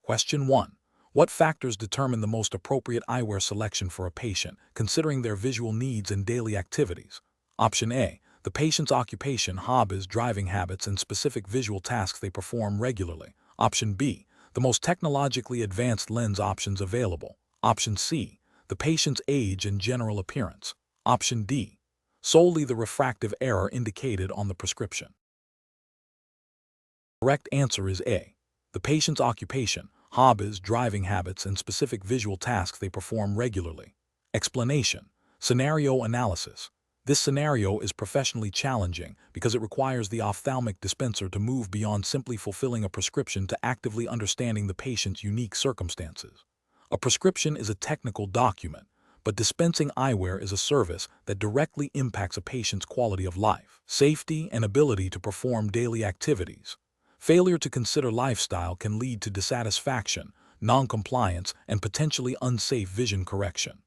Question 1. What factors determine the most appropriate eyewear selection for a patient, considering their visual needs and daily activities? Option A. The patient's occupation, hobbies, driving habits, and specific visual tasks they perform regularly. Option B. The most technologically advanced lens options available. Option C. The patient's age and general appearance. Option D. Solely the refractive error indicated on the prescription. The correct answer is A. The patient's occupation, hobbies, driving habits, and specific visual tasks they perform regularly. Explanation. Scenario analysis. This scenario is professionally challenging because it requires the ophthalmic dispenser to move beyond simply fulfilling a prescription to actively understanding the patient's unique circumstances. A prescription is a technical document, but dispensing eyewear is a service that directly impacts a patient's quality of life, safety, and ability to perform daily activities. Failure to consider lifestyle can lead to dissatisfaction, non-compliance, and potentially unsafe vision correction.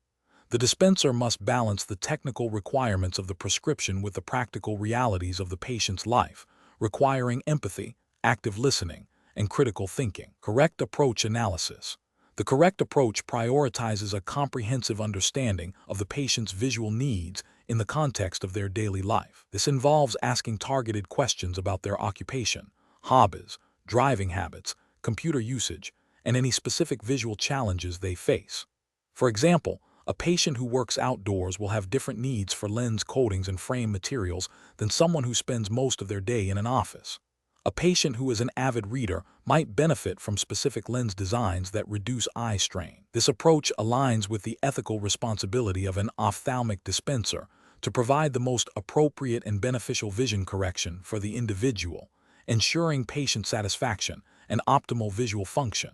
The dispenser must balance the technical requirements of the prescription with the practical realities of the patient's life, requiring empathy, active listening, and critical thinking. Correct approach analysis. The correct approach prioritizes a comprehensive understanding of the patient's visual needs in the context of their daily life. This involves asking targeted questions about their occupation, hobbies, driving habits, computer usage, and any specific visual challenges they face. For example, a patient who works outdoors will have different needs for lens coatings and frame materials than someone who spends most of their day in an office. A patient who is an avid reader might benefit from specific lens designs that reduce eye strain. This approach aligns with the ethical responsibility of an ophthalmic dispenser to provide the most appropriate and beneficial vision correction for the individual, ensuring patient satisfaction and optimal visual function.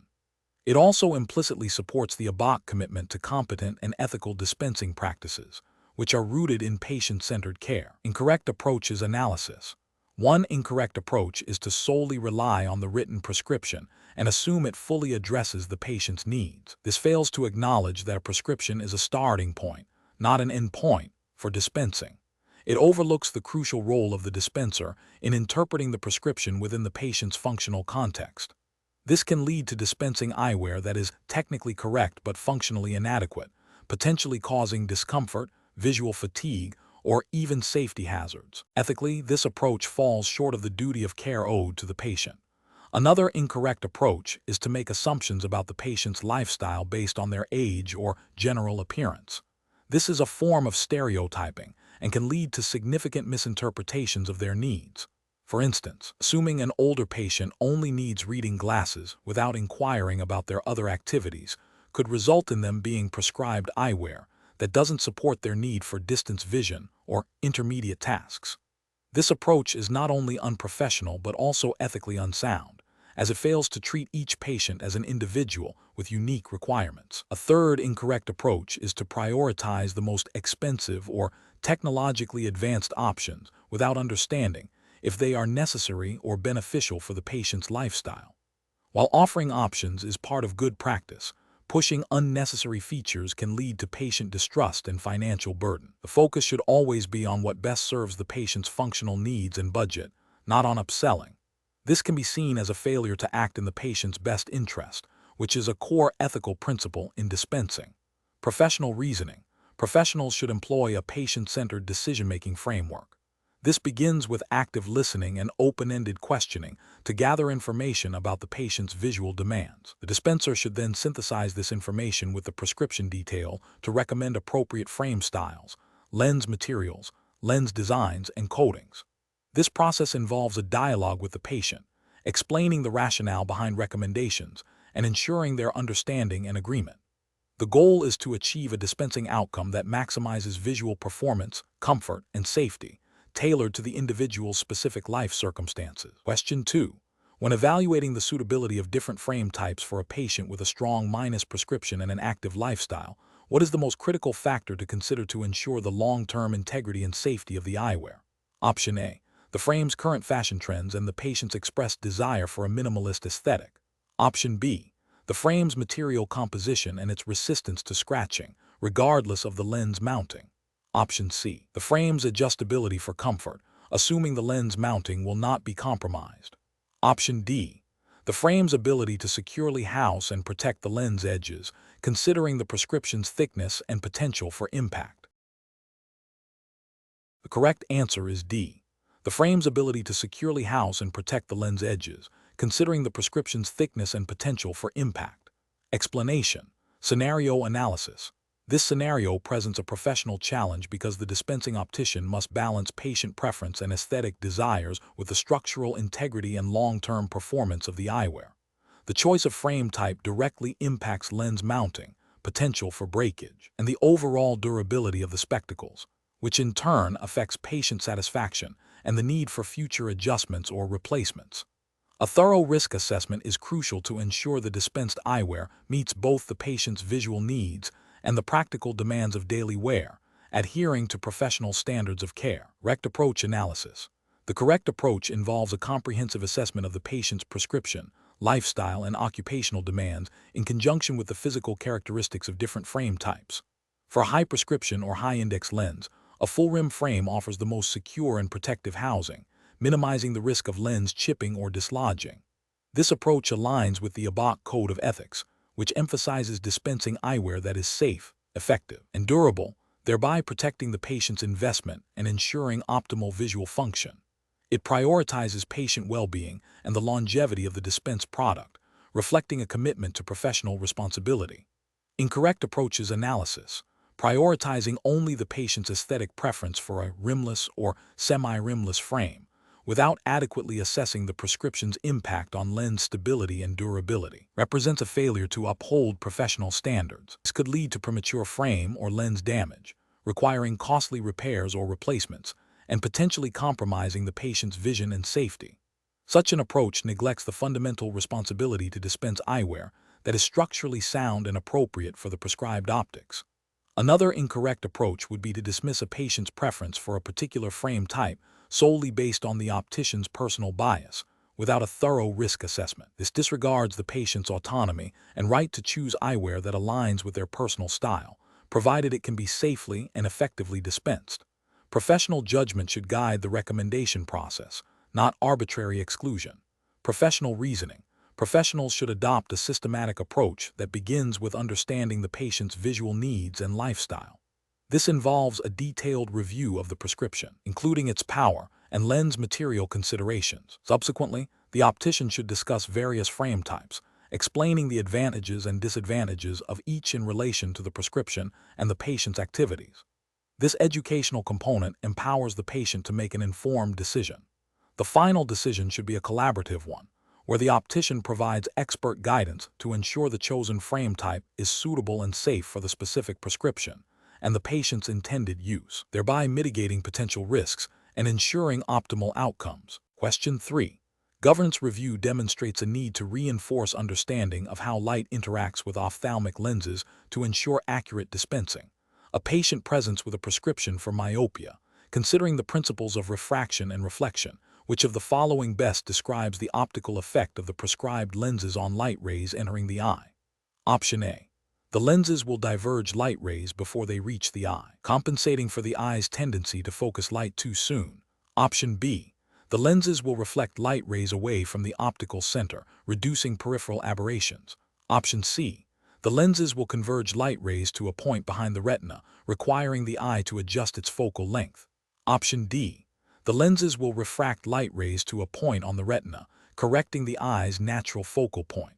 It also implicitly supports the ABOC commitment to competent and ethical dispensing practices, which are rooted in patient-centered care. Incorrect approaches analysis. One incorrect approach is to solely rely on the written prescription and assume it fully addresses the patient's needs. This fails to acknowledge that a prescription is a starting point, not an end point, for dispensing. It overlooks the crucial role of the dispenser in interpreting the prescription within the patient's functional context. This can lead to dispensing eyewear that is technically correct but functionally inadequate, potentially causing discomfort, visual fatigue, or even safety hazards. Ethically, this approach falls short of the duty of care owed to the patient. Another incorrect approach is to make assumptions about the patient's lifestyle based on their age or general appearance. This is a form of stereotyping and can lead to significant misinterpretations of their needs. For instance, assuming an older patient only needs reading glasses without inquiring about their other activities could result in them being prescribed eyewear that doesn't support their need for distance vision or intermediate tasks. This approach is not only unprofessional but also ethically unsound, as it fails to treat each patient as an individual with unique requirements. A third incorrect approach is to prioritize the most expensive or technologically advanced options without understanding if they are necessary or beneficial for the patient's lifestyle. While offering options is part of good practice, pushing unnecessary features can lead to patient distrust and financial burden. The focus should always be on what best serves the patient's functional needs and budget, not on upselling. This can be seen as a failure to act in the patient's best interest, which is a core ethical principle in dispensing. Professional reasoning. Professionals should employ a patient-centered decision-making framework. This begins with active listening and open-ended questioning to gather information about the patient's visual demands. The dispenser should then synthesize this information with the prescription detail to recommend appropriate frame styles, lens materials, lens designs, and coatings. This process involves a dialogue with the patient, explaining the rationale behind recommendations and ensuring their understanding and agreement. The goal is to achieve a dispensing outcome that maximizes visual performance, comfort, and safety, tailored to the individual's specific life circumstances. Question 2. When evaluating the suitability of different frame types for a patient with a strong minus prescription and an active lifestyle, what is the most critical factor to consider to ensure the long-term integrity and safety of the eyewear? Option A. The frame's current fashion trends and the patient's expressed desire for a minimalist aesthetic. Option B. The frame's material composition and its resistance to scratching, regardless of the lens mounting. Option C. The frame's adjustability for comfort, assuming the lens mounting will not be compromised. Option D. The frame's ability to securely house and protect the lens edges, considering the prescription's thickness and potential for impact. The correct answer is D. The frame's ability to securely house and protect the lens edges, considering the prescription's thickness and potential for impact. Explanation: scenario analysis. This scenario presents a professional challenge because the dispensing optician must balance patient preference and aesthetic desires with the structural integrity and long-term performance of the eyewear. The choice of frame type directly impacts lens mounting, potential for breakage, and the overall durability of the spectacles, which in turn affects patient satisfaction and the need for future adjustments or replacements. A thorough risk assessment is crucial to ensure the dispensed eyewear meets both the patient's visual needs and the practical demands of daily wear, adhering to professional standards of care. Correct approach analysis. The correct approach involves a comprehensive assessment of the patient's prescription, lifestyle, and occupational demands in conjunction with the physical characteristics of different frame types. For a high prescription or high index lens, a full rim frame offers the most secure and protective housing, minimizing the risk of lens chipping or dislodging. This approach aligns with the ABOC Code of Ethics, which emphasizes dispensing eyewear that is safe, effective, and durable, thereby protecting the patient's investment and ensuring optimal visual function. It prioritizes patient well-being and the longevity of the dispensed product, reflecting a commitment to professional responsibility. Incorrect approaches analysis. Prioritizing only the patient's aesthetic preference for a rimless or semi-rimless frame, without adequately assessing the prescription's impact on lens stability and durability, represents a failure to uphold professional standards. This could lead to premature frame or lens damage, requiring costly repairs or replacements, and potentially compromising the patient's vision and safety. Such an approach neglects the fundamental responsibility to dispense eyewear that is structurally sound and appropriate for the prescribed optics. Another incorrect approach would be to dismiss a patient's preference for a particular frame type solely based on the optician's personal bias, without a thorough risk assessment. This disregards the patient's autonomy and right to choose eyewear that aligns with their personal style, provided it can be safely and effectively dispensed. Professional judgment should guide the recommendation process, not arbitrary exclusion. Professional reasoning. Professionals should adopt a systematic approach that begins with understanding the patient's visual needs and lifestyle. This involves a detailed review of the prescription, including its power and lens material considerations. Subsequently, the optician should discuss various frame types, explaining the advantages and disadvantages of each in relation to the prescription and the patient's activities. This educational component empowers the patient to make an informed decision. The final decision should be a collaborative one, where the optician provides expert guidance to ensure the chosen frame type is suitable and safe for the specific prescription and the patient's intended use, thereby mitigating potential risks and ensuring optimal outcomes. Question 3. Governance review demonstrates a need to reinforce understanding of how light interacts with ophthalmic lenses to ensure accurate dispensing. A patient presents with a prescription for myopia. Considering the principles of refraction and reflection, which of the following best describes the optical effect of the prescribed lenses on light rays entering the eye? Option A. The lenses will diverge light rays before they reach the eye, compensating for the eye's tendency to focus light too soon. Option B. The lenses will reflect light rays away from the optical center, reducing peripheral aberrations. Option C. The lenses will converge light rays to a point behind the retina, requiring the eye to adjust its focal length. Option D. The lenses will refract light rays to a point on the retina, correcting the eye's natural focal point.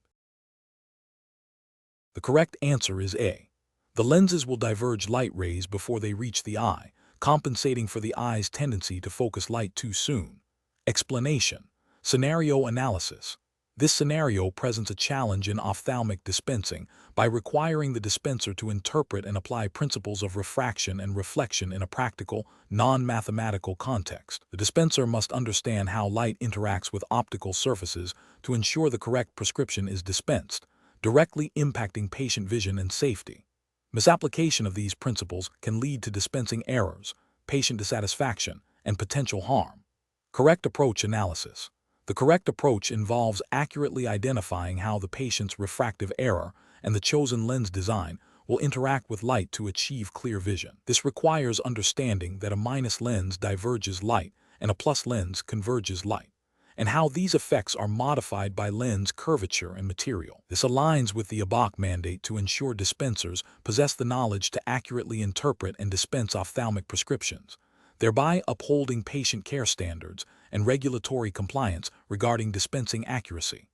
The correct answer is A. The lenses will diverge light rays before they reach the eye, compensating for the eye's tendency to focus light too soon. Explanation: scenario analysis. This scenario presents a challenge in ophthalmic dispensing by requiring the dispenser to interpret and apply principles of refraction and reflection in a practical, non-mathematical context. The dispenser must understand how light interacts with optical surfaces to ensure the correct prescription is dispensed, directly impacting patient vision and safety. Misapplication of these principles can lead to dispensing errors, patient dissatisfaction, and potential harm. Correct approach analysis. The correct approach involves accurately identifying how the patient's refractive error and the chosen lens design will interact with light to achieve clear vision. This requires understanding that a minus lens diverges light and a plus lens converges light, and how these effects are modified by lens curvature and material. This aligns with the ABOC mandate to ensure dispensers possess the knowledge to accurately interpret and dispense ophthalmic prescriptions, thereby upholding patient care standards and regulatory compliance regarding dispensing accuracy.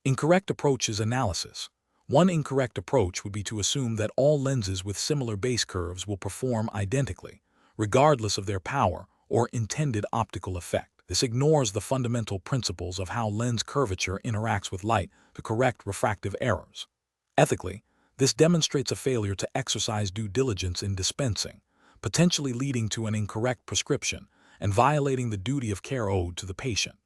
Incorrect approaches analysis. One incorrect approach would be to assume that all lenses with similar base curves will perform identically, regardless of their power or intended optical effect. This ignores the fundamental principles of how lens curvature interacts with light to correct refractive errors. Ethically, this demonstrates a failure to exercise due diligence in dispensing, potentially leading to an incorrect prescription and violating the duty of care owed to the patient.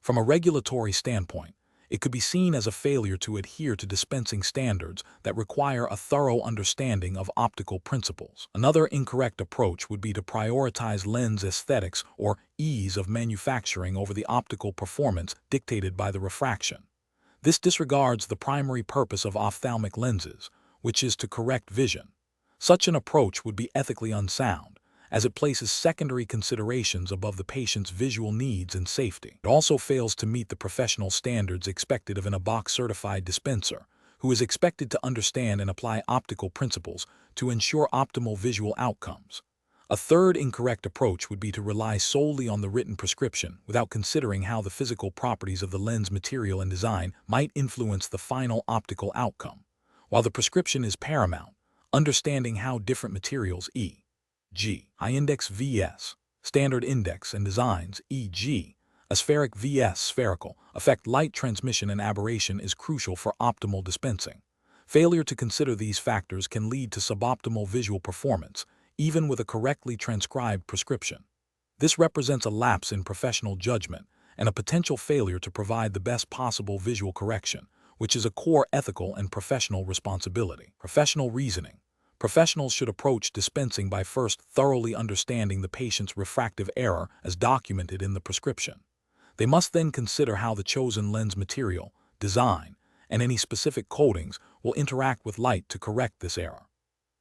From a regulatory standpoint, it could be seen as a failure to adhere to dispensing standards that require a thorough understanding of optical principles. Another incorrect approach would be to prioritize lens aesthetics or ease of manufacturing over the optical performance dictated by the refraction. This disregards the primary purpose of ophthalmic lenses, which is to correct vision. Such an approach would be ethically unsound, as it places secondary considerations above the patient's visual needs and safety. It also fails to meet the professional standards expected of an ABOC-certified dispenser, who is expected to understand and apply optical principles to ensure optimal visual outcomes. A third incorrect approach would be to rely solely on the written prescription without considering how the physical properties of the lens material and design might influence the final optical outcome. While the prescription is paramount, understanding how different materials, e.g., high index vs. standard index and designs, e.g., aspheric vs. spherical, affect light transmission and aberration is crucial for optimal dispensing. Failure to consider these factors can lead to suboptimal visual performance, even with a correctly transcribed prescription. This represents a lapse in professional judgment and a potential failure to provide the best possible visual correction, which is a core ethical and professional responsibility. Professional reasoning. Professionals should approach dispensing by first thoroughly understanding the patient's refractive error as documented in the prescription. They must then consider how the chosen lens material, design, and any specific coatings will interact with light to correct this error.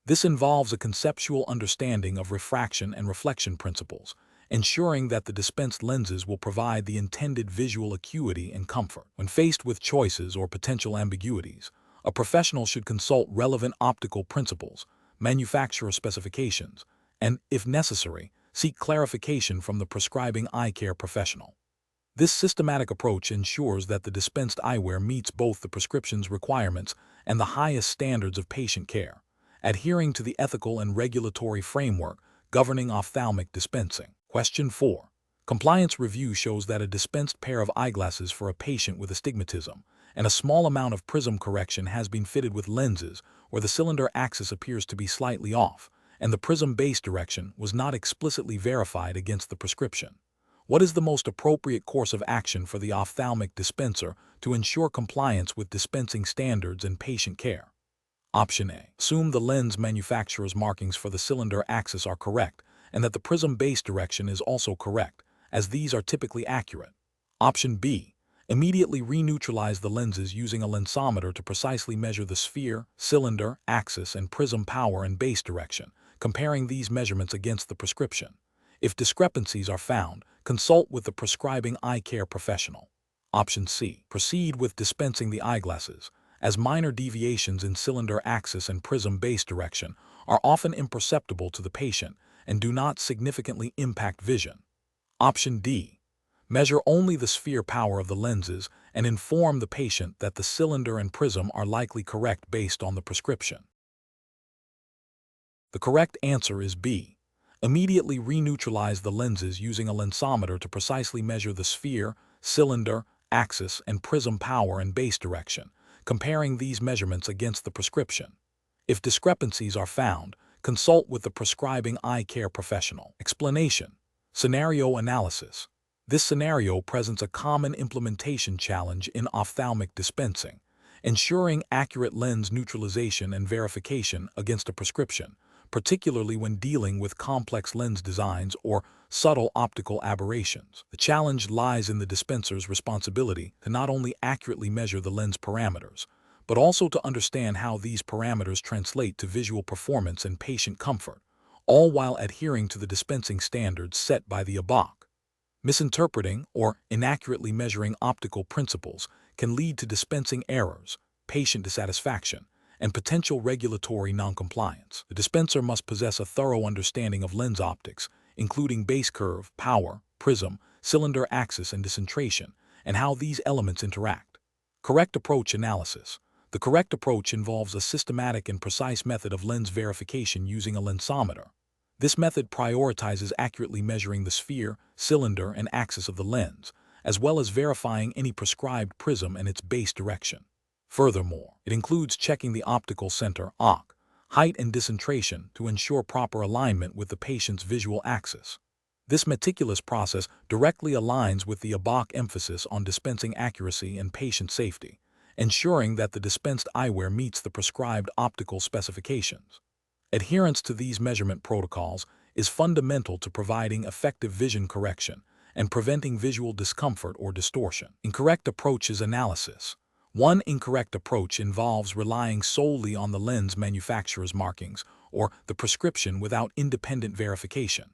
This involves a conceptual understanding of refraction and reflection principles, ensuring that the dispensed lenses will provide the intended visual acuity and comfort. When faced with choices or potential ambiguities, a professional should consult relevant optical principles, manufacturer specifications, and, if necessary, seek clarification from the prescribing eye care professional. This systematic approach ensures that the dispensed eyewear meets both the prescription's requirements and the highest standards of patient care, adhering to the ethical and regulatory framework governing ophthalmic dispensing. Question 4. Compliance review shows that a dispensed pair of eyeglasses for a patient with astigmatism and a small amount of prism correction has been fitted with lenses where the cylinder axis appears to be slightly off, and the prism base direction was not explicitly verified against the prescription. What is the most appropriate course of action for the ophthalmic dispenser to ensure compliance with dispensing standards and patient care? Option A. Assume the lens manufacturer's markings for the cylinder axis are correct and that the prism base direction is also correct, as these are typically accurate. Option B. Immediately re-neutralize the lenses using a lensometer to precisely measure the sphere, cylinder, axis, and prism power and base direction, comparing these measurements against the prescription. If discrepancies are found, consult with the prescribing eye care professional. Option C. Proceed with dispensing the eyeglasses, as minor deviations in cylinder axis and prism base direction are often imperceptible to the patient and do not significantly impact vision. Option D. Measure only the sphere power of the lenses and inform the patient that the cylinder and prism are likely correct based on the prescription. The correct answer is B. Immediately re-neutralize the lenses using a lensometer to precisely measure the sphere, cylinder, axis, and prism power and base direction, comparing these measurements against the prescription. If discrepancies are found, consult with the prescribing eye care professional. Explanation. Scenario analysis. This scenario presents a common implementation challenge in ophthalmic dispensing, ensuring accurate lens neutralization and verification against a prescription, particularly when dealing with complex lens designs or subtle optical aberrations. The challenge lies in the dispenser's responsibility to not only accurately measure the lens parameters, but also to understand how these parameters translate to visual performance and patient comfort, all while adhering to the dispensing standards set by the ABOC. Misinterpreting or inaccurately measuring optical principles can lead to dispensing errors, patient dissatisfaction, and potential regulatory noncompliance. The dispenser must possess a thorough understanding of lens optics, including base curve, power, prism, cylinder axis, and decentration, and how these elements interact. Correct approach analysis. The correct approach involves a systematic and precise method of lens verification using a lensometer. This method prioritizes accurately measuring the sphere, cylinder, and axis of the lens, as well as verifying any prescribed prism and its base direction. Furthermore, it includes checking the optical center (OC) height and decentration to ensure proper alignment with the patient's visual axis. This meticulous process directly aligns with the ABOC emphasis on dispensing accuracy and patient safety, ensuring that the dispensed eyewear meets the prescribed optical specifications. Adherence to these measurement protocols is fundamental to providing effective vision correction and preventing visual discomfort or distortion. Incorrect approaches analysis. One incorrect approach involves relying solely on the lens manufacturer's markings or the prescription without independent verification.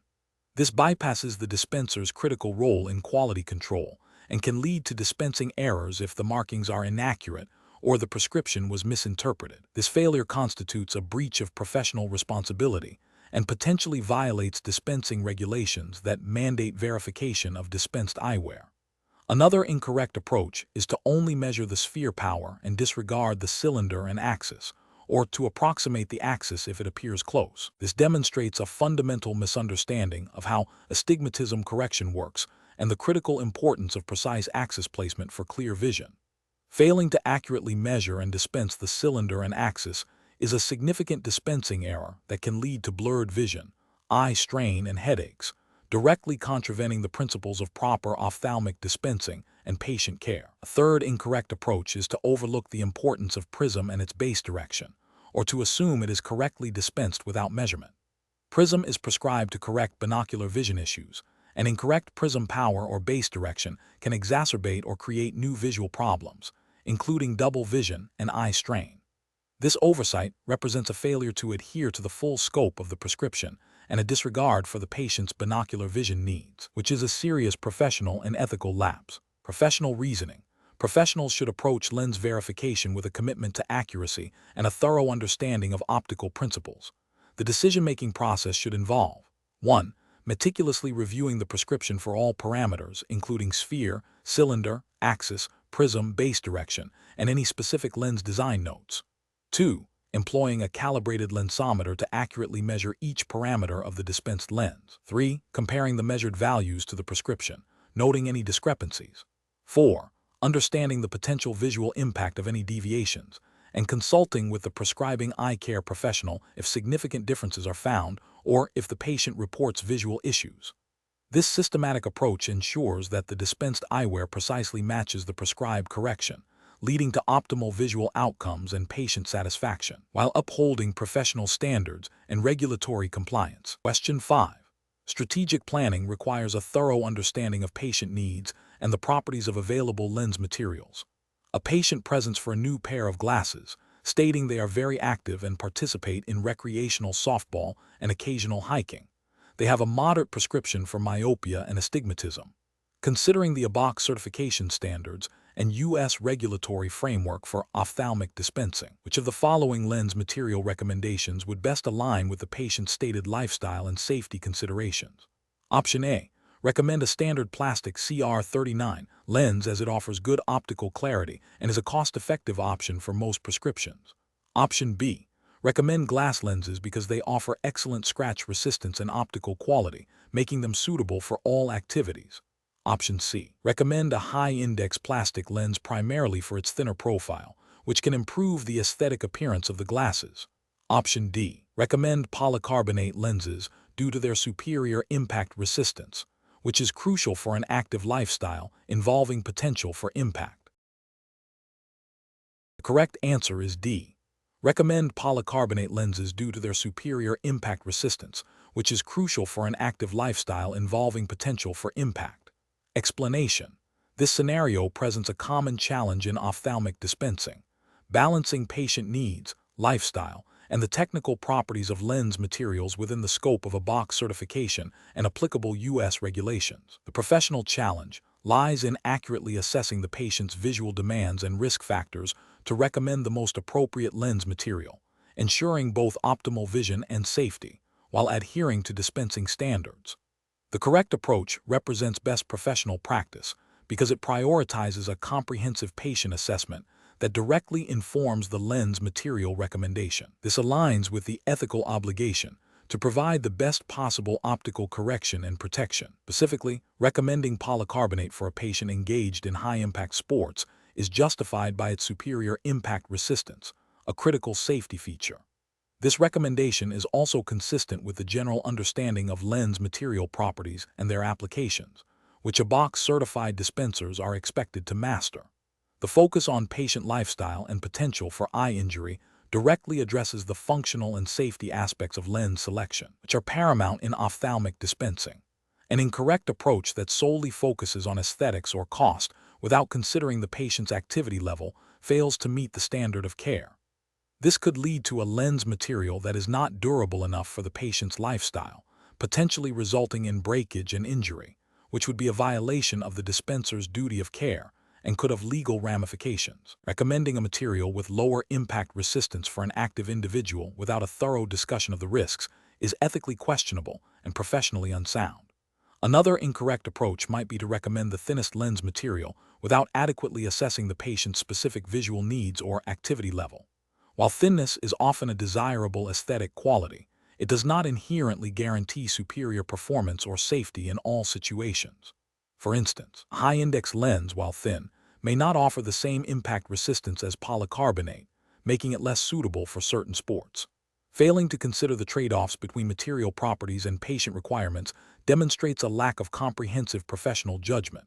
This bypasses the dispenser's critical role in quality control and can lead to dispensing errors if the markings are inaccurate or the prescription was misinterpreted. This failure constitutes a breach of professional responsibility and potentially violates dispensing regulations that mandate verification of dispensed eyewear. Another incorrect approach is to only measure the sphere power and disregard the cylinder and axis, or to approximate the axis if it appears close. This demonstrates a fundamental misunderstanding of how astigmatism correction works and the critical importance of precise axis placement for clear vision. Failing to accurately measure and dispense the cylinder and axis is a significant dispensing error that can lead to blurred vision, eye strain, and headaches, directly contravening the principles of proper ophthalmic dispensing and patient care. A third incorrect approach is to overlook the importance of prism and its base direction, or to assume it is correctly dispensed without measurement. Prism is prescribed to correct binocular vision issues, and incorrect prism power or base direction can exacerbate or create new visual problems, including double vision and eye strain. This oversight represents a failure to adhere to the full scope of the prescription and a disregard for the patient's binocular vision needs, which is a serious professional and ethical lapse. Professional reasoning. Professionals should approach lens verification with a commitment to accuracy and a thorough understanding of optical principles. The decision-making process should involve 1. Meticulously reviewing the prescription for all parameters, including sphere, cylinder, axis, prism, base direction, and any specific lens design notes. 2. Employing a calibrated lensometer to accurately measure each parameter of the dispensed lens. 3. Comparing the measured values to the prescription, noting any discrepancies. 4. Understanding the potential visual impact of any deviations, and consulting with the prescribing eye care professional if significant differences are found or if the patient reports visual issues. This systematic approach ensures that the dispensed eyewear precisely matches the prescribed correction, leading to optimal visual outcomes and patient satisfaction, while upholding professional standards and regulatory compliance. Question 5. Strategic planning requires a thorough understanding of patient needs and the properties of available lens materials. A patient presents for a new pair of glasses, stating they are very active and participate in recreational softball and occasional hiking. They have a moderate prescription for myopia and astigmatism. Considering the ABOC certification standards and U.S. regulatory framework for ophthalmic dispensing, which of the following lens material recommendations would best align with the patient's stated lifestyle and safety considerations? Option A. Recommend a standard plastic CR39 lens as it offers good optical clarity and is a cost-effective option for most prescriptions. Option B. Recommend glass lenses because they offer excellent scratch resistance and optical quality, making them suitable for all activities. Option C. Recommend a high-index plastic lens primarily for its thinner profile, which can improve the aesthetic appearance of the glasses. Option D. Recommend polycarbonate lenses due to their superior impact resistance, which is crucial for an active lifestyle involving potential for impact. The correct answer is D. Recommend polycarbonate lenses due to their superior impact resistance, which is crucial for an active lifestyle involving potential for impact. Explanation. This scenario presents a common challenge in ophthalmic dispensing, balancing patient needs, lifestyle, and the technical properties of lens materials within the scope of ABOC certification and applicable U.S. regulations. The professional challenge lies in accurately assessing the patient's visual demands and risk factors to recommend the most appropriate lens material, ensuring both optimal vision and safety, while adhering to dispensing standards. The correct approach represents best professional practice because it prioritizes a comprehensive patient assessment that directly informs the lens material recommendation. This aligns with the ethical obligation to provide the best possible optical correction and protection. Specifically, recommending polycarbonate for a patient engaged in high-impact sports is justified by its superior impact resistance, a critical safety feature. This recommendation is also consistent with the general understanding of lens material properties and their applications, which ABOC-certified dispensers are expected to master. The focus on patient lifestyle and potential for eye injury directly addresses the functional and safety aspects of lens selection, which are paramount in ophthalmic dispensing. An incorrect approach that solely focuses on aesthetics or cost without considering the patient's activity level fails to meet the standard of care. This could lead to a lens material that is not durable enough for the patient's lifestyle, potentially resulting in breakage and injury, which would be a violation of the dispenser's duty of care and could have legal ramifications. Recommending a material with lower impact resistance for an active individual without a thorough discussion of the risks is ethically questionable and professionally unsound. Another incorrect approach might be to recommend the thinnest lens material without adequately assessing the patient's specific visual needs or activity level. While thinness is often a desirable aesthetic quality, it does not inherently guarantee superior performance or safety in all situations. For instance, a high-index lens, while thin, may not offer the same impact resistance as polycarbonate, making it less suitable for certain sports. Failing to consider the trade-offs between material properties and patient requirements demonstrates a lack of comprehensive professional judgment.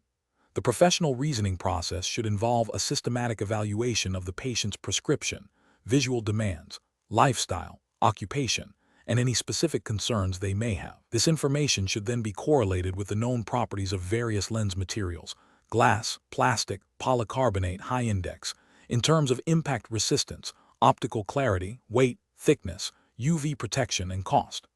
The professional reasoning process should involve a systematic evaluation of the patient's prescription, visual demands, lifestyle, occupation, and any specific concerns they may have. This information should then be correlated with the known properties of various lens materials, glass, plastic, polycarbonate, high index, in terms of impact resistance, optical clarity, weight, thickness, UV protection, and cost.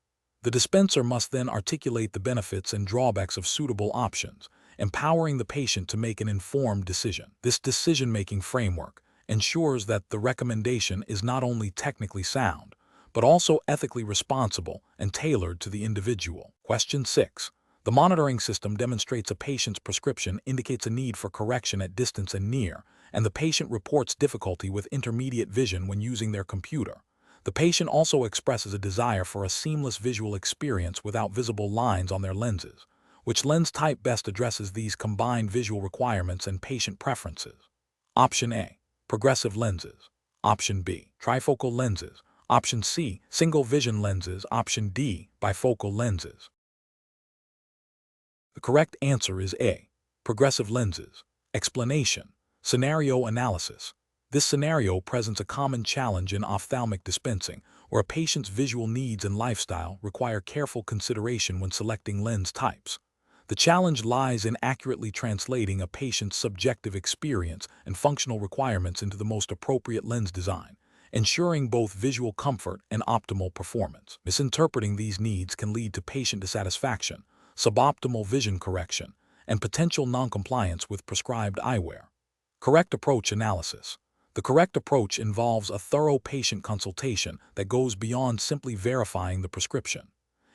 The dispenser must then articulate the benefits and drawbacks of suitable options, empowering the patient to make an informed decision. This decision-making framework ensures that the recommendation is not only technically sound, but also ethically responsible and tailored to the individual. Question 6. The monitoring system demonstrates a patient's prescription indicates a need for correction at distance and near, and the patient reports difficulty with intermediate vision when using their computer. The patient also expresses a desire for a seamless visual experience without visible lines on their lenses. Which lens type best addresses these combined visual requirements and patient preferences? Option A. Progressive lenses. Option B. Trifocal lenses. Option C. Single vision lenses. Option D. Bifocal lenses. The correct answer is A. Progressive lenses. Explanation. Scenario analysis. This scenario presents a common challenge in ophthalmic dispensing, where a patient's visual needs and lifestyle require careful consideration when selecting lens types. The challenge lies in accurately translating a patient's subjective experience and functional requirements into the most appropriate lens design, ensuring both visual comfort and optimal performance. Misinterpreting these needs can lead to patient dissatisfaction, suboptimal vision correction, and potential noncompliance with prescribed eyewear. Correct approach analysis. The correct approach involves a thorough patient consultation that goes beyond simply verifying the prescription.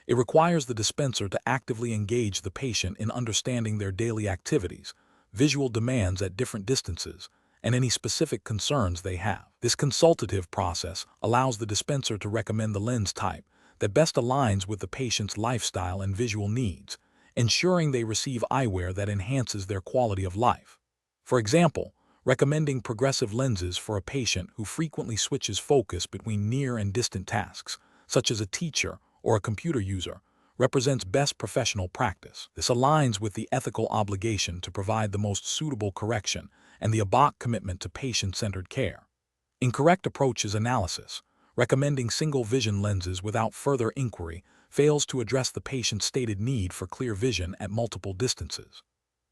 It requires the dispenser to actively engage the patient in understanding their daily activities, visual demands at different distances, and any specific concerns they have. This consultative process allows the dispenser to recommend the lens type that best aligns with the patient's lifestyle and visual needs, ensuring they receive eyewear that enhances their quality of life. For example, recommending progressive lenses for a patient who frequently switches focus between near and distant tasks, such as a teacher or a computer user, represents best professional practice. This aligns with the ethical obligation to provide the most suitable correction and the ABOC commitment to patient-centered care. Incorrect approach is analysis. Recommending single vision lenses without further inquiry fails to address the patient's stated need for clear vision at multiple distances.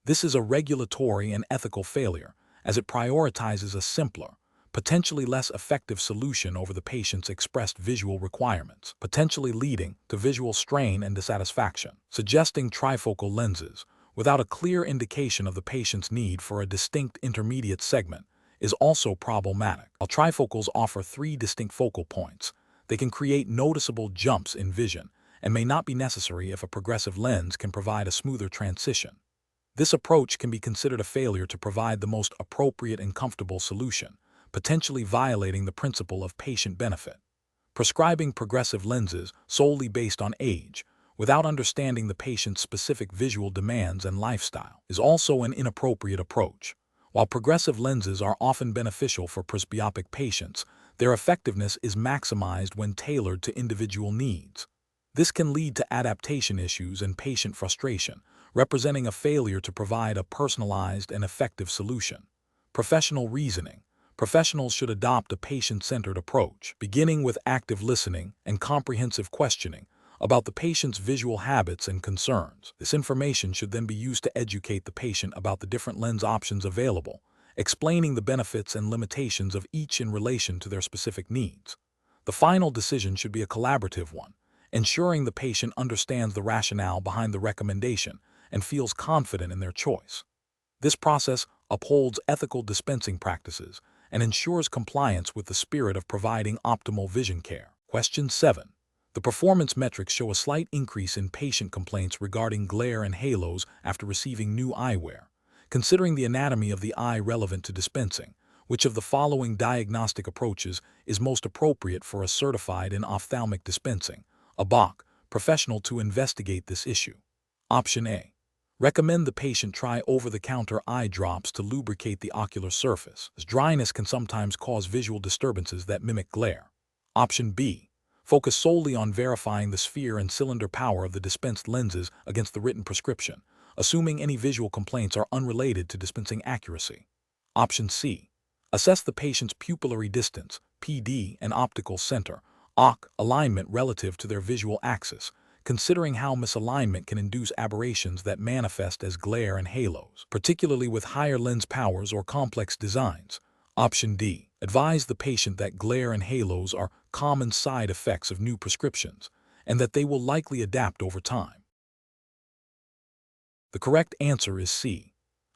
This is a regulatory and ethical failure, as it prioritizes a simpler, potentially less effective solution over the patient's expressed visual requirements, potentially leading to visual strain and dissatisfaction. Suggesting trifocal lenses without a clear indication of the patient's need for a distinct intermediate segment is also problematic. While trifocals offer 3 distinct focal points, they can create noticeable jumps in vision and may not be necessary if a progressive lens can provide a smoother transition. This approach can be considered a failure to provide the most appropriate and comfortable solution, potentially violating the principle of patient benefit. Prescribing progressive lenses solely based on age, without understanding the patient's specific visual demands and lifestyle, is also an inappropriate approach. While progressive lenses are often beneficial for presbyopic patients, their effectiveness is maximized when tailored to individual needs. This can lead to adaptation issues and patient frustration, representing a failure to provide a personalized and effective solution. Professional reasoning. Professionals should adopt a patient-centered approach, beginning with active listening and comprehensive questioning about the patient's visual habits and concerns. This information should then be used to educate the patient about the different lens options available, explaining the benefits and limitations of each in relation to their specific needs. The final decision should be a collaborative one, ensuring the patient understands the rationale behind the recommendation and feels confident in their choice. This process upholds ethical dispensing practices and ensures compliance with the spirit of providing optimal vision care. Question 7. The performance metrics show a slight increase in patient complaints regarding glare and halos after receiving new eyewear. Considering the anatomy of the eye relevant to dispensing, which of the following diagnostic approaches is most appropriate for a certified in ophthalmic dispensing, ABOC, professional to investigate this issue? Option A. Recommend the patient try over-the-counter eye drops to lubricate the ocular surface, as dryness can sometimes cause visual disturbances that mimic glare. Option B. Focus solely on verifying the sphere and cylinder power of the dispensed lenses against the written prescription, assuming any visual complaints are unrelated to dispensing accuracy. Option C. Assess the patient's pupillary distance, PD, and optical center, OC, alignment relative to their visual axis, considering how misalignment can induce aberrations that manifest as glare and halos, particularly with higher lens powers or complex designs. Option D. Advise the patient that glare and halos are common side effects of new prescriptions, and that they will likely adapt over time. The correct answer is C.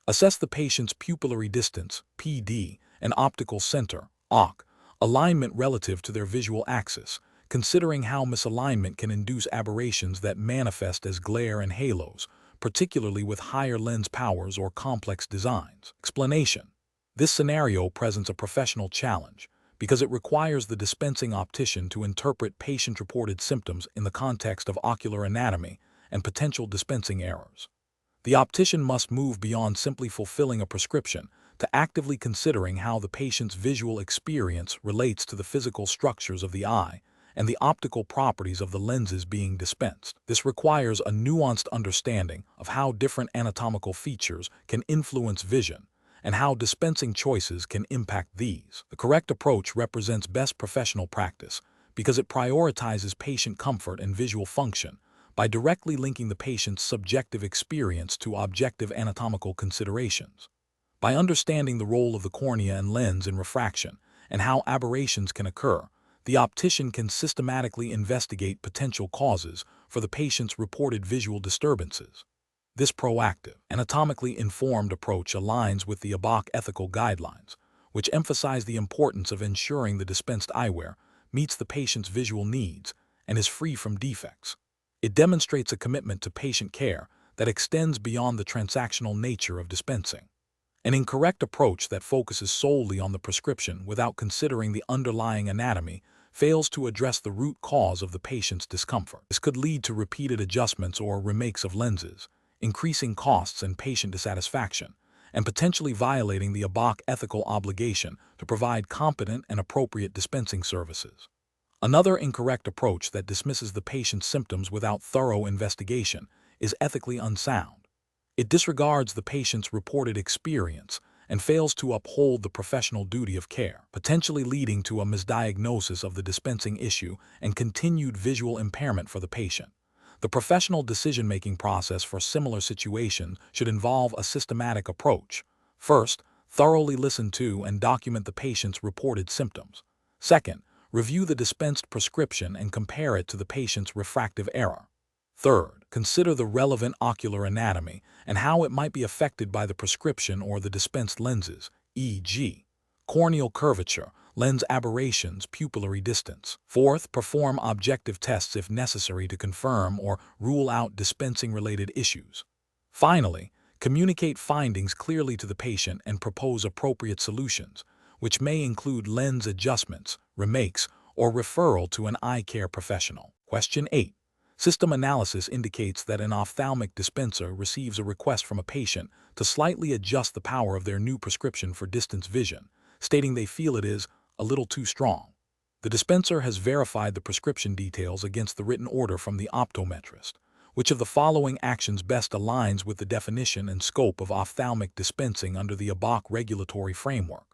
Assess the patient's pupillary distance, PD, and optical center, OC, alignment relative to their visual axis, considering how misalignment can induce aberrations that manifest as glare and halos, particularly with higher lens powers or complex designs. Explanation. This scenario presents a professional challenge because it requires the dispensing optician to interpret patient-reported symptoms in the context of ocular anatomy and potential dispensing errors. The optician must move beyond simply fulfilling a prescription to actively considering how the patient's visual experience relates to the physical structures of the eye and the optical properties of the lenses being dispensed. This requires a nuanced understanding of how different anatomical features can influence vision and how dispensing choices can impact these. The correct approach represents best professional practice because it prioritizes patient comfort and visual function by directly linking the patient's subjective experience to objective anatomical considerations. By understanding the role of the cornea and lens in refraction and how aberrations can occur, the optician can systematically investigate potential causes for the patient's reported visual disturbances. This proactive, anatomically informed approach aligns with the ABOC ethical guidelines, which emphasize the importance of ensuring the dispensed eyewear meets the patient's visual needs and is free from defects. It demonstrates a commitment to patient care that extends beyond the transactional nature of dispensing. An incorrect approach that focuses solely on the prescription without considering the underlying anatomy fails to address the root cause of the patient's discomfort. This could lead to repeated adjustments or remakes of lenses, increasing costs and patient dissatisfaction, and potentially violating the ABOC ethical obligation to provide competent and appropriate dispensing services. Another incorrect approach that dismisses the patient's symptoms without thorough investigation is ethically unsound. It disregards the patient's reported experience and fails to uphold the professional duty of care, potentially leading to a misdiagnosis of the dispensing issue and continued visual impairment for the patient. The professional decision-making process for similar situations should involve a systematic approach. First, Thoroughly listen to and document the patient's reported symptoms. Second, review the dispensed prescription and compare it to the patient's refractive error. Third, consider the relevant ocular anatomy and how it might be affected by the prescription or the dispensed lenses, e.g., corneal curvature, lens aberrations, pupillary distance. Fourth, perform objective tests if necessary to confirm or rule out dispensing-related issues. Finally, communicate findings clearly to the patient and propose appropriate solutions, which may include lens adjustments, remakes, or referral to an eye care professional. Question 8. System analysis indicates that an ophthalmic dispenser receives a request from a patient to slightly adjust the power of their new prescription for distance vision, stating they feel it is a little too strong. The dispenser has verified the prescription details against the written order from the optometrist. Which of the following actions best aligns with the definition and scope of ophthalmic dispensing under the ABOC regulatory framework?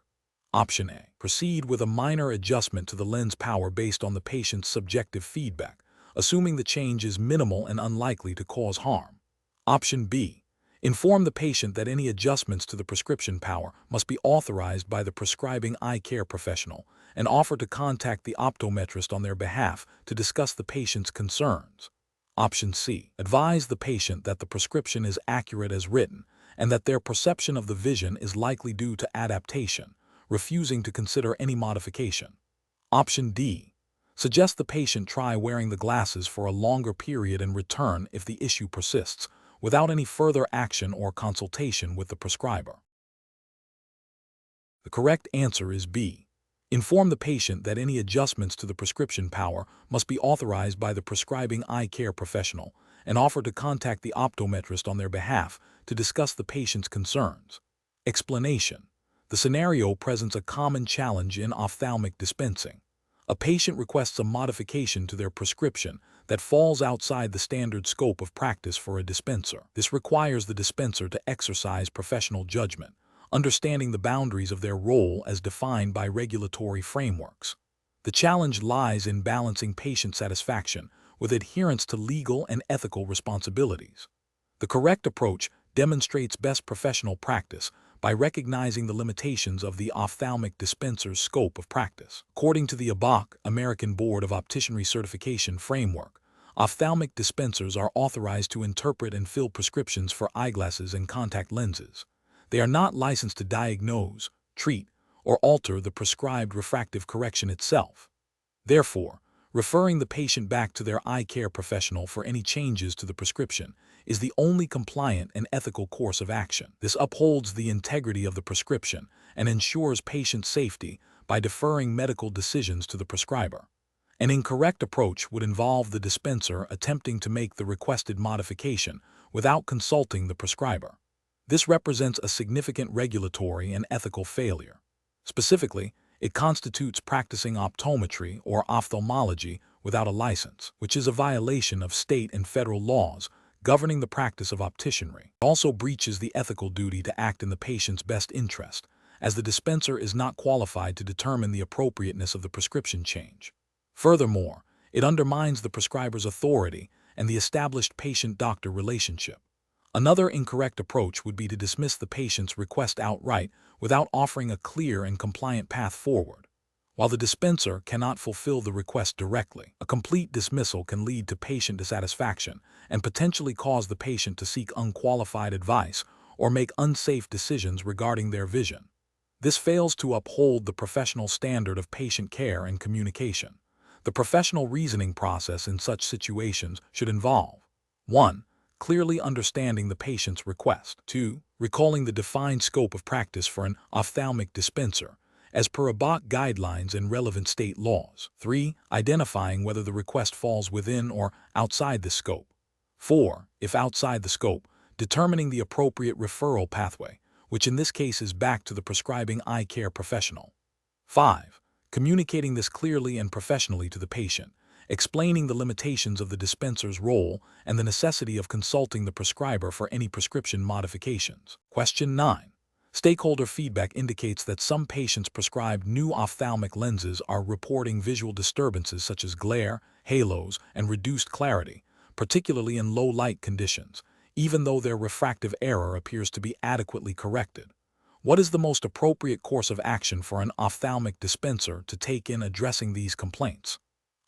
Option A. Proceed with a minor adjustment to the lens power based on the patient's subjective feedback, assuming the change is minimal and unlikely to cause harm. Option B. Inform the patient that any adjustments to the prescription power must be authorized by the prescribing eye care professional and offer to contact the optometrist on their behalf to discuss the patient's concerns. Option C. Advise the patient that the prescription is accurate as written and that their perception of the vision is likely due to adaptation, refusing to consider any modification. Option D. Suggest the patient try wearing the glasses for a longer period and return if the issue persists, without any further action or consultation with the prescriber. The correct answer is B. Inform the patient that any adjustments to the prescription power must be authorized by the prescribing eye care professional and offer to contact the optometrist on their behalf to discuss the patient's concerns. Explanation. The scenario presents a common challenge in ophthalmic dispensing. A patient requests a modification to their prescription that falls outside the standard scope of practice for a dispenser. This requires the dispenser to exercise professional judgment, understanding the boundaries of their role as defined by regulatory frameworks. The challenge lies in balancing patient satisfaction with adherence to legal and ethical responsibilities. The correct approach demonstrates best professional practice by recognizing the limitations of the ophthalmic dispenser's scope of practice. According to the ABOC, American Board of Opticianry Certification Framework, ophthalmic dispensers are authorized to interpret and fill prescriptions for eyeglasses and contact lenses. They are not licensed to diagnose, treat, or alter the prescribed refractive correction itself. Therefore, referring the patient back to their eye care professional for any changes to the prescription is the only compliant and ethical course of action. This upholds the integrity of the prescription and ensures patient safety by deferring medical decisions to the prescriber. An incorrect approach would involve the dispenser attempting to make the requested modification without consulting the prescriber. This represents a significant regulatory and ethical failure. Specifically, it constitutes practicing optometry or ophthalmology without a license, which is a violation of state and federal laws governing the practice of opticianry. It also breaches the ethical duty to act in the patient's best interest, as the dispenser is not qualified to determine the appropriateness of the prescription change. Furthermore, it undermines the prescriber's authority and the established patient-doctor relationship. Another incorrect approach would be to dismiss the patient's request outright without offering a clear and compliant path forward. While the dispenser cannot fulfill the request directly, a complete dismissal can lead to patient dissatisfaction and potentially cause the patient to seek unqualified advice or make unsafe decisions regarding their vision. This fails to uphold the professional standard of patient care and communication. The professional reasoning process in such situations should involve 1. Clearly understanding the patient's request. 2. Recalling the defined scope of practice for an ophthalmic dispenser, as per ABOC guidelines and relevant state laws. 3. Identifying whether the request falls within or outside the scope. 4. If outside the scope, determining the appropriate referral pathway, which in this case is back to the prescribing eye care professional. 5. Communicating this clearly and professionally to the patient, explaining the limitations of the dispenser's role and the necessity of consulting the prescriber for any prescription modifications. Question 9. Stakeholder feedback indicates that some patients prescribed new ophthalmic lenses are reporting visual disturbances such as glare, halos, and reduced clarity, particularly in low light conditions, even though their refractive error appears to be adequately corrected. What is the most appropriate course of action for an ophthalmic dispenser to take in addressing these complaints?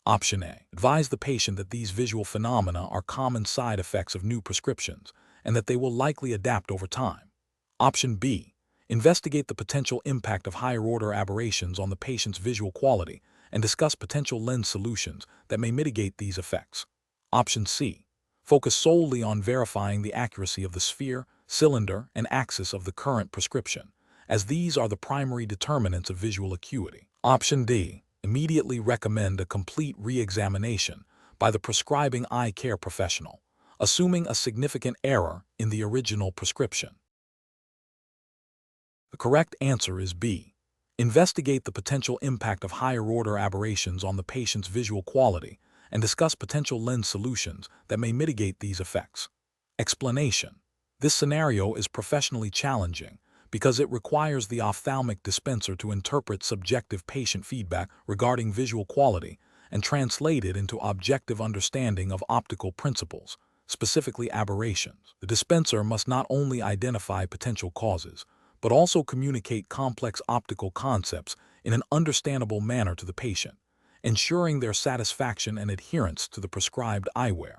Option A. Advise the patient that these visual phenomena are common side effects of new prescriptions and that they will likely adapt over time. Option B. Investigate the potential impact of higher-order aberrations on the patient's visual quality and discuss potential lens solutions that may mitigate these effects. Option C. Focus solely on verifying the accuracy of the sphere, cylinder, and axis of the current prescription, as these are the primary determinants of visual acuity. Option D. Immediately recommend a complete re-examination by the prescribing eye care professional, assuming a significant error in the original prescription. The correct answer is B. Investigate the potential impact of higher-order aberrations on the patient's visual quality and discuss potential lens solutions that may mitigate these effects. Explanation. This scenario is professionally challenging because it requires the ophthalmic dispenser to interpret subjective patient feedback regarding visual quality and translate it into objective understanding of optical principles, specifically aberrations. The dispenser must not only identify potential causes, but also communicate complex optical concepts in an understandable manner to the patient, ensuring their satisfaction and adherence to the prescribed eyewear.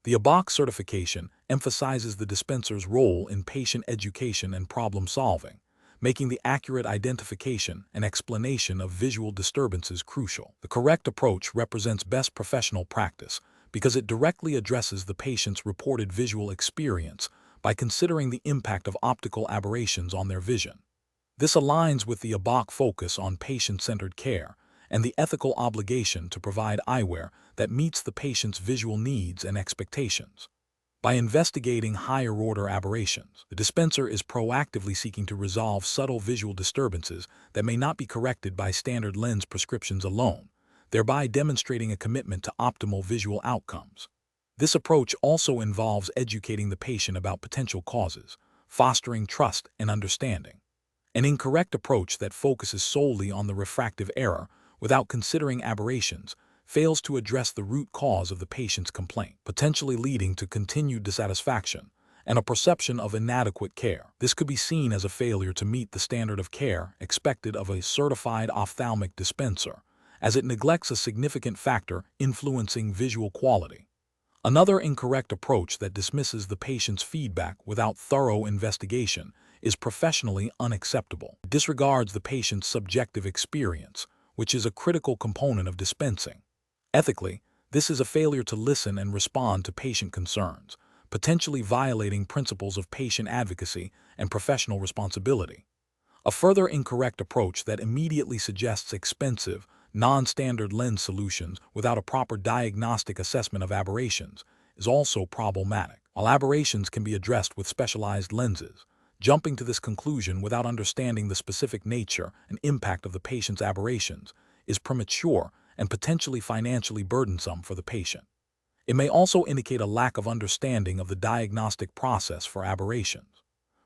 The ABOC certification emphasizes the dispenser's role in patient education and problem-solving, making the accurate identification and explanation of visual disturbances crucial. The correct approach represents best professional practice because it directly addresses the patient's reported visual experience by considering the impact of optical aberrations on their vision. This aligns with the ABOC focus on patient-centered care and the ethical obligation to provide eyewear that meets the patient's visual needs and expectations. By investigating higher-order aberrations, the dispenser is proactively seeking to resolve subtle visual disturbances that may not be corrected by standard lens prescriptions alone, thereby demonstrating a commitment to optimal visual outcomes. This approach also involves educating the patient about potential causes, fostering trust and understanding. An incorrect approach that focuses solely on the refractive error without considering aberrations fails to address the root cause of the patient's complaint, potentially leading to continued dissatisfaction and a perception of inadequate care. This could be seen as a failure to meet the standard of care expected of a certified ophthalmic dispenser, as it neglects a significant factor influencing visual quality. Another incorrect approach that dismisses the patient's feedback without thorough investigation is professionally unacceptable. It disregards the patient's subjective experience, which is a critical component of dispensing. Ethically, this is a failure to listen and respond to patient concerns, potentially violating principles of patient advocacy and professional responsibility. A further incorrect approach that immediately suggests expensive, non-standard lens solutions without a proper diagnostic assessment of aberrations is also problematic. While aberrations can be addressed with specialized lenses, jumping to this conclusion without understanding the specific nature and impact of the patient's aberrations is premature and potentially financially burdensome for the patient. It may also indicate a lack of understanding of the diagnostic process for aberrations.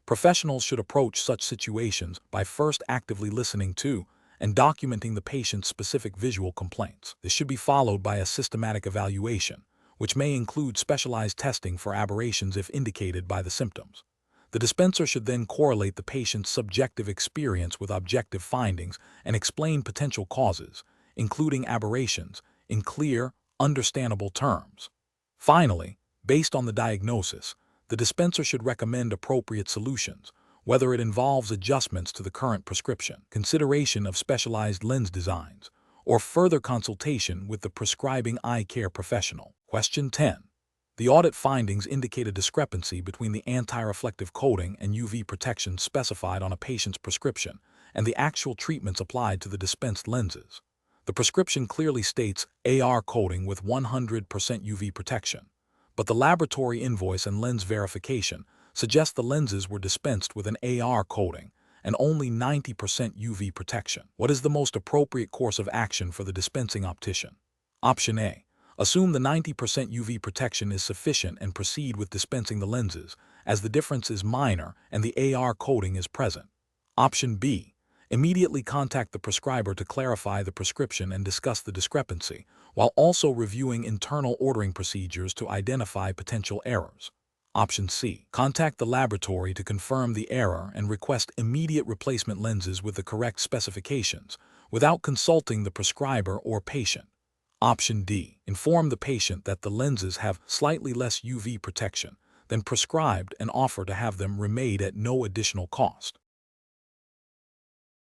Professionals should approach such situations by first actively listening to and documenting the patient's specific visual complaints. This should be followed by a systematic evaluation, which may include specialized testing for aberrations if indicated by the symptoms. The dispenser should then correlate the patient's subjective experience with objective findings and explain potential causes, including aberrations, in clear, understandable terms. Finally, based on the diagnosis, the dispenser should recommend appropriate solutions, whether it involves adjustments to the current prescription, consideration of specialized lens designs, or further consultation with the prescribing eye care professional. Question 10. The audit findings indicate a discrepancy between the anti-reflective coating and UV protection specified on a patient's prescription and the actual treatments applied to the dispensed lenses. The prescription clearly states AR coating with 100% UV protection, but the laboratory invoice and lens verification suggest the lenses were dispensed with an AR coating and only 90% UV protection. What is the most appropriate course of action for the dispensing optician? Option A. Assume the 90% UV protection is sufficient and proceed with dispensing the lenses, as the difference is minor and the AR coating is present. Option B. Immediately contact the prescriber to clarify the prescription and discuss the discrepancy, while also reviewing internal ordering procedures to identify potential errors. Option C. Contact the laboratory to confirm the error and request immediate replacement lenses with the correct specifications without consulting the prescriber or patient. Option D. Inform the patient that the lenses have slightly less UV protection than prescribed and offer to have them remade at no additional cost.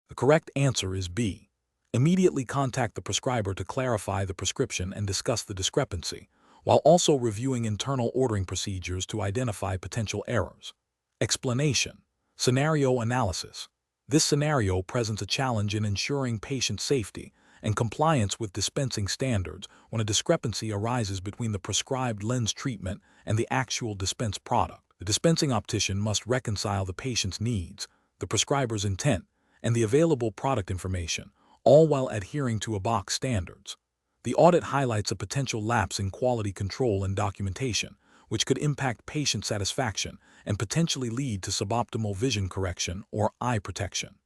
The correct answer is B. Immediately contact the prescriber to clarify the prescription and discuss the discrepancy, while also reviewing internal ordering procedures to identify potential errors. Explanation. Scenario analysis. This scenario presents a challenge in ensuring patient safety and compliance with dispensing standards when a discrepancy arises between the prescribed lens treatment and the actual dispensed product. The dispensing optician must reconcile the patient's needs, the prescriber's intent, and the available product information, all while adhering to ABOC standards. The audit highlights a potential lapse in quality control and documentation, which could impact patient satisfaction and potentially lead to suboptimal vision correction or eye protection.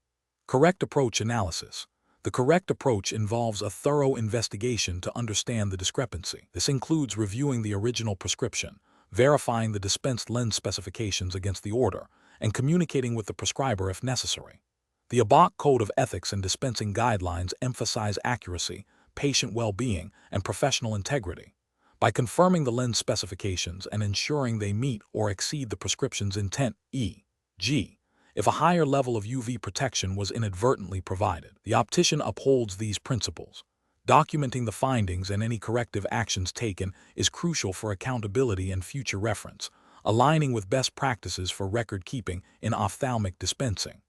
Correct approach analysis. The correct approach involves a thorough investigation to understand the discrepancy. This includes reviewing the original prescription, verifying the dispensed lens specifications against the order, and communicating with the prescriber if necessary. The ABOC Code of Ethics and Dispensing Guidelines emphasize accuracy, patient well-being, and professional integrity. By confirming the lens specifications and ensuring they meet or exceed the prescription's intent, e.g., if a higher level of UV protection was inadvertently provided, the optician upholds these principles. Documenting the findings and any corrective actions taken is crucial for accountability and future reference, aligning with best practices for record-keeping in ophthalmic dispensing.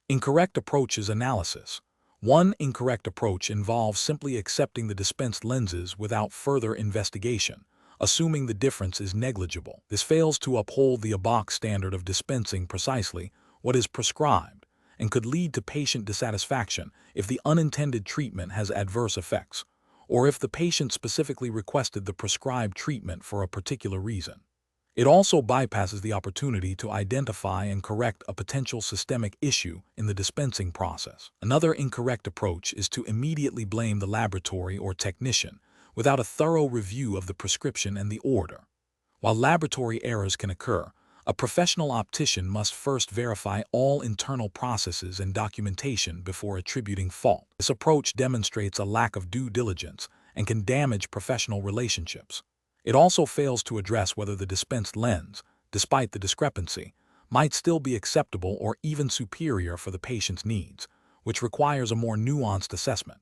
Incorrect approaches analysis. One incorrect approach involves simply accepting the dispensed lenses without further investigation, assuming the difference is negligible. This fails to uphold the ABOC standard of dispensing precisely what is prescribed and could lead to patient dissatisfaction if the unintended treatment has adverse effects, or if the patient specifically requested the prescribed treatment for a particular reason. It also bypasses the opportunity to identify and correct a potential systemic issue in the dispensing process. Another incorrect approach is to immediately blame the laboratory or technician without a thorough review of the prescription and the order. While laboratory errors can occur, a professional optician must first verify all internal processes and documentation before attributing fault. This approach demonstrates a lack of due diligence and can damage professional relationships. It also fails to address whether the dispensed lens, despite the discrepancy, might still be acceptable or even superior for the patient's needs, which requires a more nuanced assessment.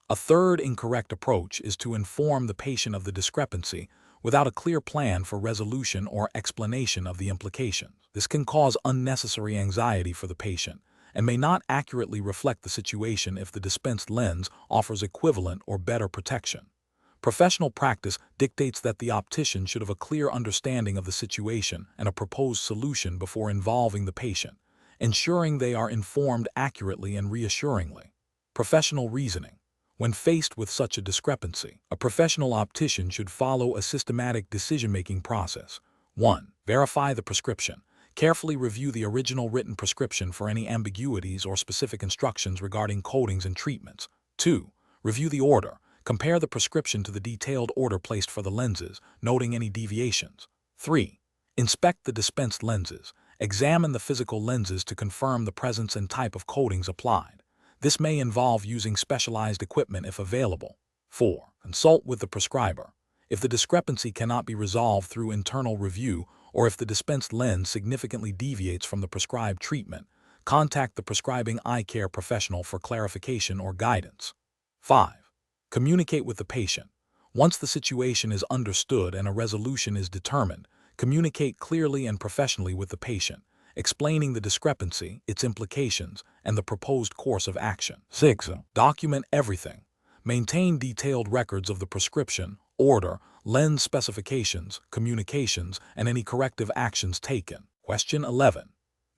A third incorrect approach is to inform the patient of the discrepancy without a clear plan for resolution or explanation of the implications. This can cause unnecessary anxiety for the patient and may not accurately reflect the situation if the dispensed lens offers equivalent or better protection. Professional practice dictates that the optician should have a clear understanding of the situation and a proposed solution before involving the patient, ensuring they are informed accurately and reassuringly. Professional reasoning. When faced with such a discrepancy, a professional optician should follow a systematic decision-making process. 1. Verify the prescription. Carefully review the original written prescription for any ambiguities or specific instructions regarding coatings and treatments. 2. Review the order. Compare the prescription to the detailed order placed for the lenses, noting any deviations. 3. Inspect the dispensed lenses. Examine the physical lenses to confirm the presence and type of coatings applied. This may involve using specialized equipment if available. 4. Consult with the prescriber. If the discrepancy cannot be resolved through internal review or if the dispensed lens significantly deviates from the prescribed treatment, contact the prescribing eye care professional for clarification or guidance. 5. Communicate with the patient. Once the situation is understood and a resolution is determined, communicate clearly and professionally with the patient, explaining the discrepancy, its implications, and the proposed course of action. 6. Document everything. Maintain detailed records of the prescription, order, lens specifications, communications, and any corrective actions taken. Question 11.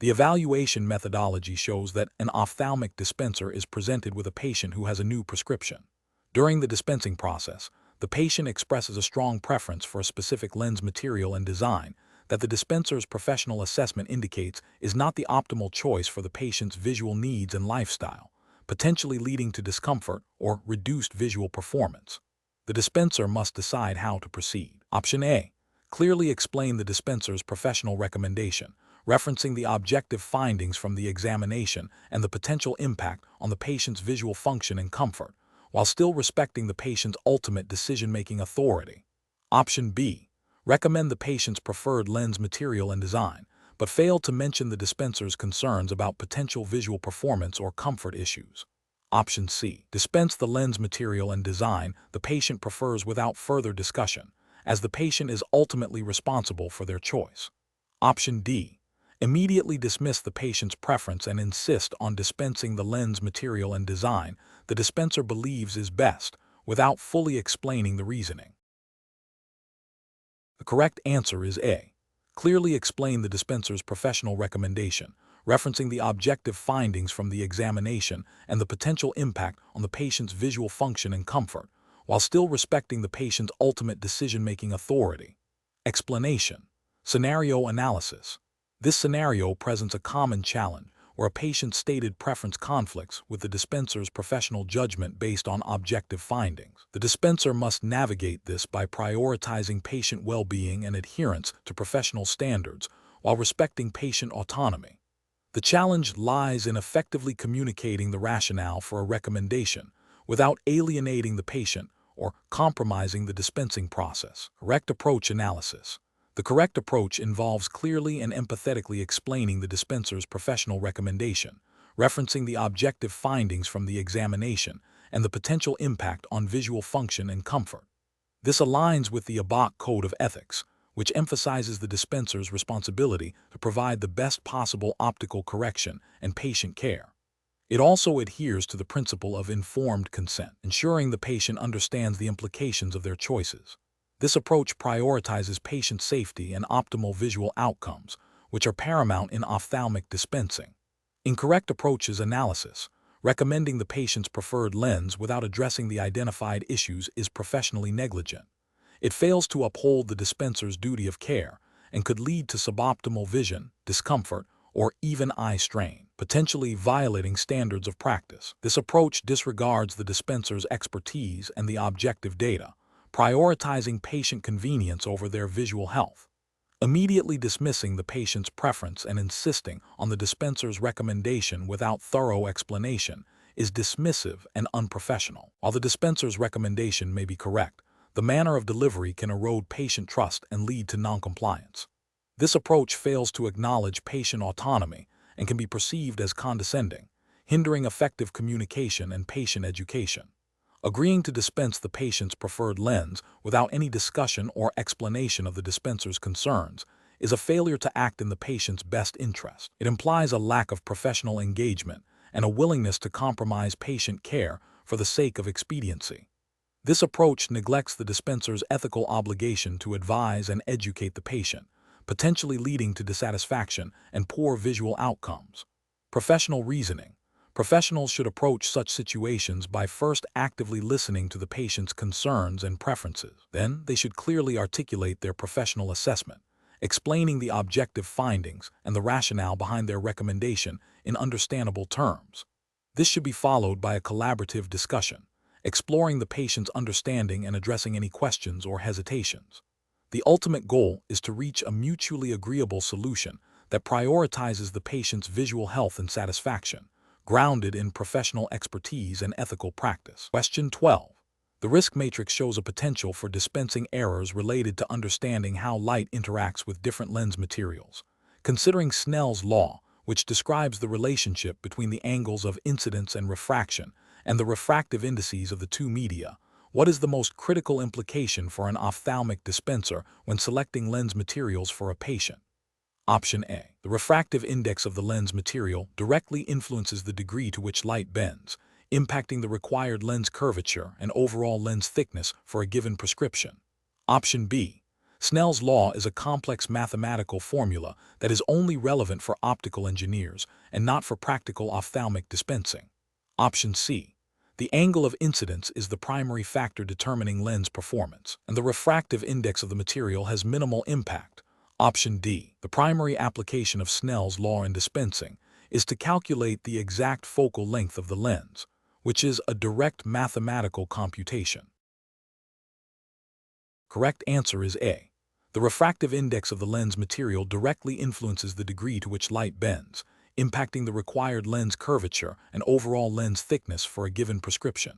The evaluation methodology shows that an ophthalmic dispenser is presented with a patient who has a new prescription. During the dispensing process, the patient expresses a strong preference for a specific lens material and design that the dispenser's professional assessment indicates is not the optimal choice for the patient's visual needs and lifestyle, potentially leading to discomfort or reduced visual performance. The dispenser must decide how to proceed. Option A. Clearly explain the dispenser's professional recommendation, referencing the objective findings from the examination and the potential impact on the patient's visual function and comfort, while still respecting the patient's ultimate decision-making authority. Option B. Recommend the patient's preferred lens material and design, but fail to mention the dispenser's concerns about potential visual performance or comfort issues. Option C. Dispense the lens material and design the patient prefers without further discussion, as the patient is ultimately responsible for their choice. Option D. Immediately dismiss the patient's preference and insist on dispensing the lens material and design the dispenser believes is best, without fully explaining the reasoning. The correct answer is A. Clearly explain the dispenser's professional recommendation, referencing the objective findings from the examination and the potential impact on the patient's visual function and comfort, while still respecting the patient's ultimate decision-making authority. Explanation. Scenario analysis. This scenario presents a common challenge where a patient's stated preference conflicts with the dispenser's professional judgment based on objective findings. The dispenser must navigate this by prioritizing patient well-being and adherence to professional standards while respecting patient autonomy. The challenge lies in effectively communicating the rationale for a recommendation without alienating the patient or compromising the dispensing process. Correct approach analysis. The correct approach involves clearly and empathetically explaining the dispenser's professional recommendation, referencing the objective findings from the examination and the potential impact on visual function and comfort. This aligns with the ABOC Code of Ethics, which emphasizes the dispenser's responsibility to provide the best possible optical correction and patient care. It also adheres to the principle of informed consent, ensuring the patient understands the implications of their choices. This approach prioritizes patient safety and optimal visual outcomes, which are paramount in ophthalmic dispensing. Incorrect approaches analysis. Recommending the patient's preferred lens without addressing the identified issues is professionally negligent. It fails to uphold the dispenser's duty of care and could lead to suboptimal vision, discomfort, or even eye strain, potentially violating standards of practice. This approach disregards the dispenser's expertise and the objective data, prioritizing patient convenience over their visual health. Immediately dismissing the patient's preference and insisting on the dispenser's recommendation without thorough explanation is dismissive and unprofessional. While the dispenser's recommendation may be correct, the manner of delivery can erode patient trust and lead to noncompliance. This approach fails to acknowledge patient autonomy and can be perceived as condescending, hindering effective communication and patient education. Agreeing to dispense the patient's preferred lens without any discussion or explanation of the dispenser's concerns is a failure to act in the patient's best interest. It implies a lack of professional engagement and a willingness to compromise patient care for the sake of expediency. This approach neglects the dispenser's ethical obligation to advise and educate the patient, potentially leading to dissatisfaction and poor visual outcomes. Professional reasoning. Professionals should approach such situations by first actively listening to the patient's concerns and preferences. Then, they should clearly articulate their professional assessment, explaining the objective findings and the rationale behind their recommendation in understandable terms. This should be followed by a collaborative discussion, exploring the patient's understanding and addressing any questions or hesitations. The ultimate goal is to reach a mutually agreeable solution that prioritizes the patient's visual health and satisfaction, grounded in professional expertise and ethical practice. Question 12. The risk matrix shows a potential for dispensing errors related to understanding how light interacts with different lens materials. Considering Snell's law, which describes the relationship between the angles of incidence and refraction and the refractive indices of the two media, what is the most critical implication for an ophthalmic dispenser when selecting lens materials for a patient? Option A. The refractive index of the lens material directly influences the degree to which light bends, impacting the required lens curvature and overall lens thickness for a given prescription. Option B. Snell's law is a complex mathematical formula that is only relevant for optical engineers and not for practical ophthalmic dispensing. Option C. The angle of incidence is the primary factor determining lens performance, and the refractive index of the material has minimal impact. Option D. The primary application of Snell's law in dispensing is to calculate the exact focal length of the lens, which is a direct mathematical computation. Correct answer is A. The refractive index of the lens material directly influences the degree to which light bends, impacting the required lens curvature and overall lens thickness for a given prescription.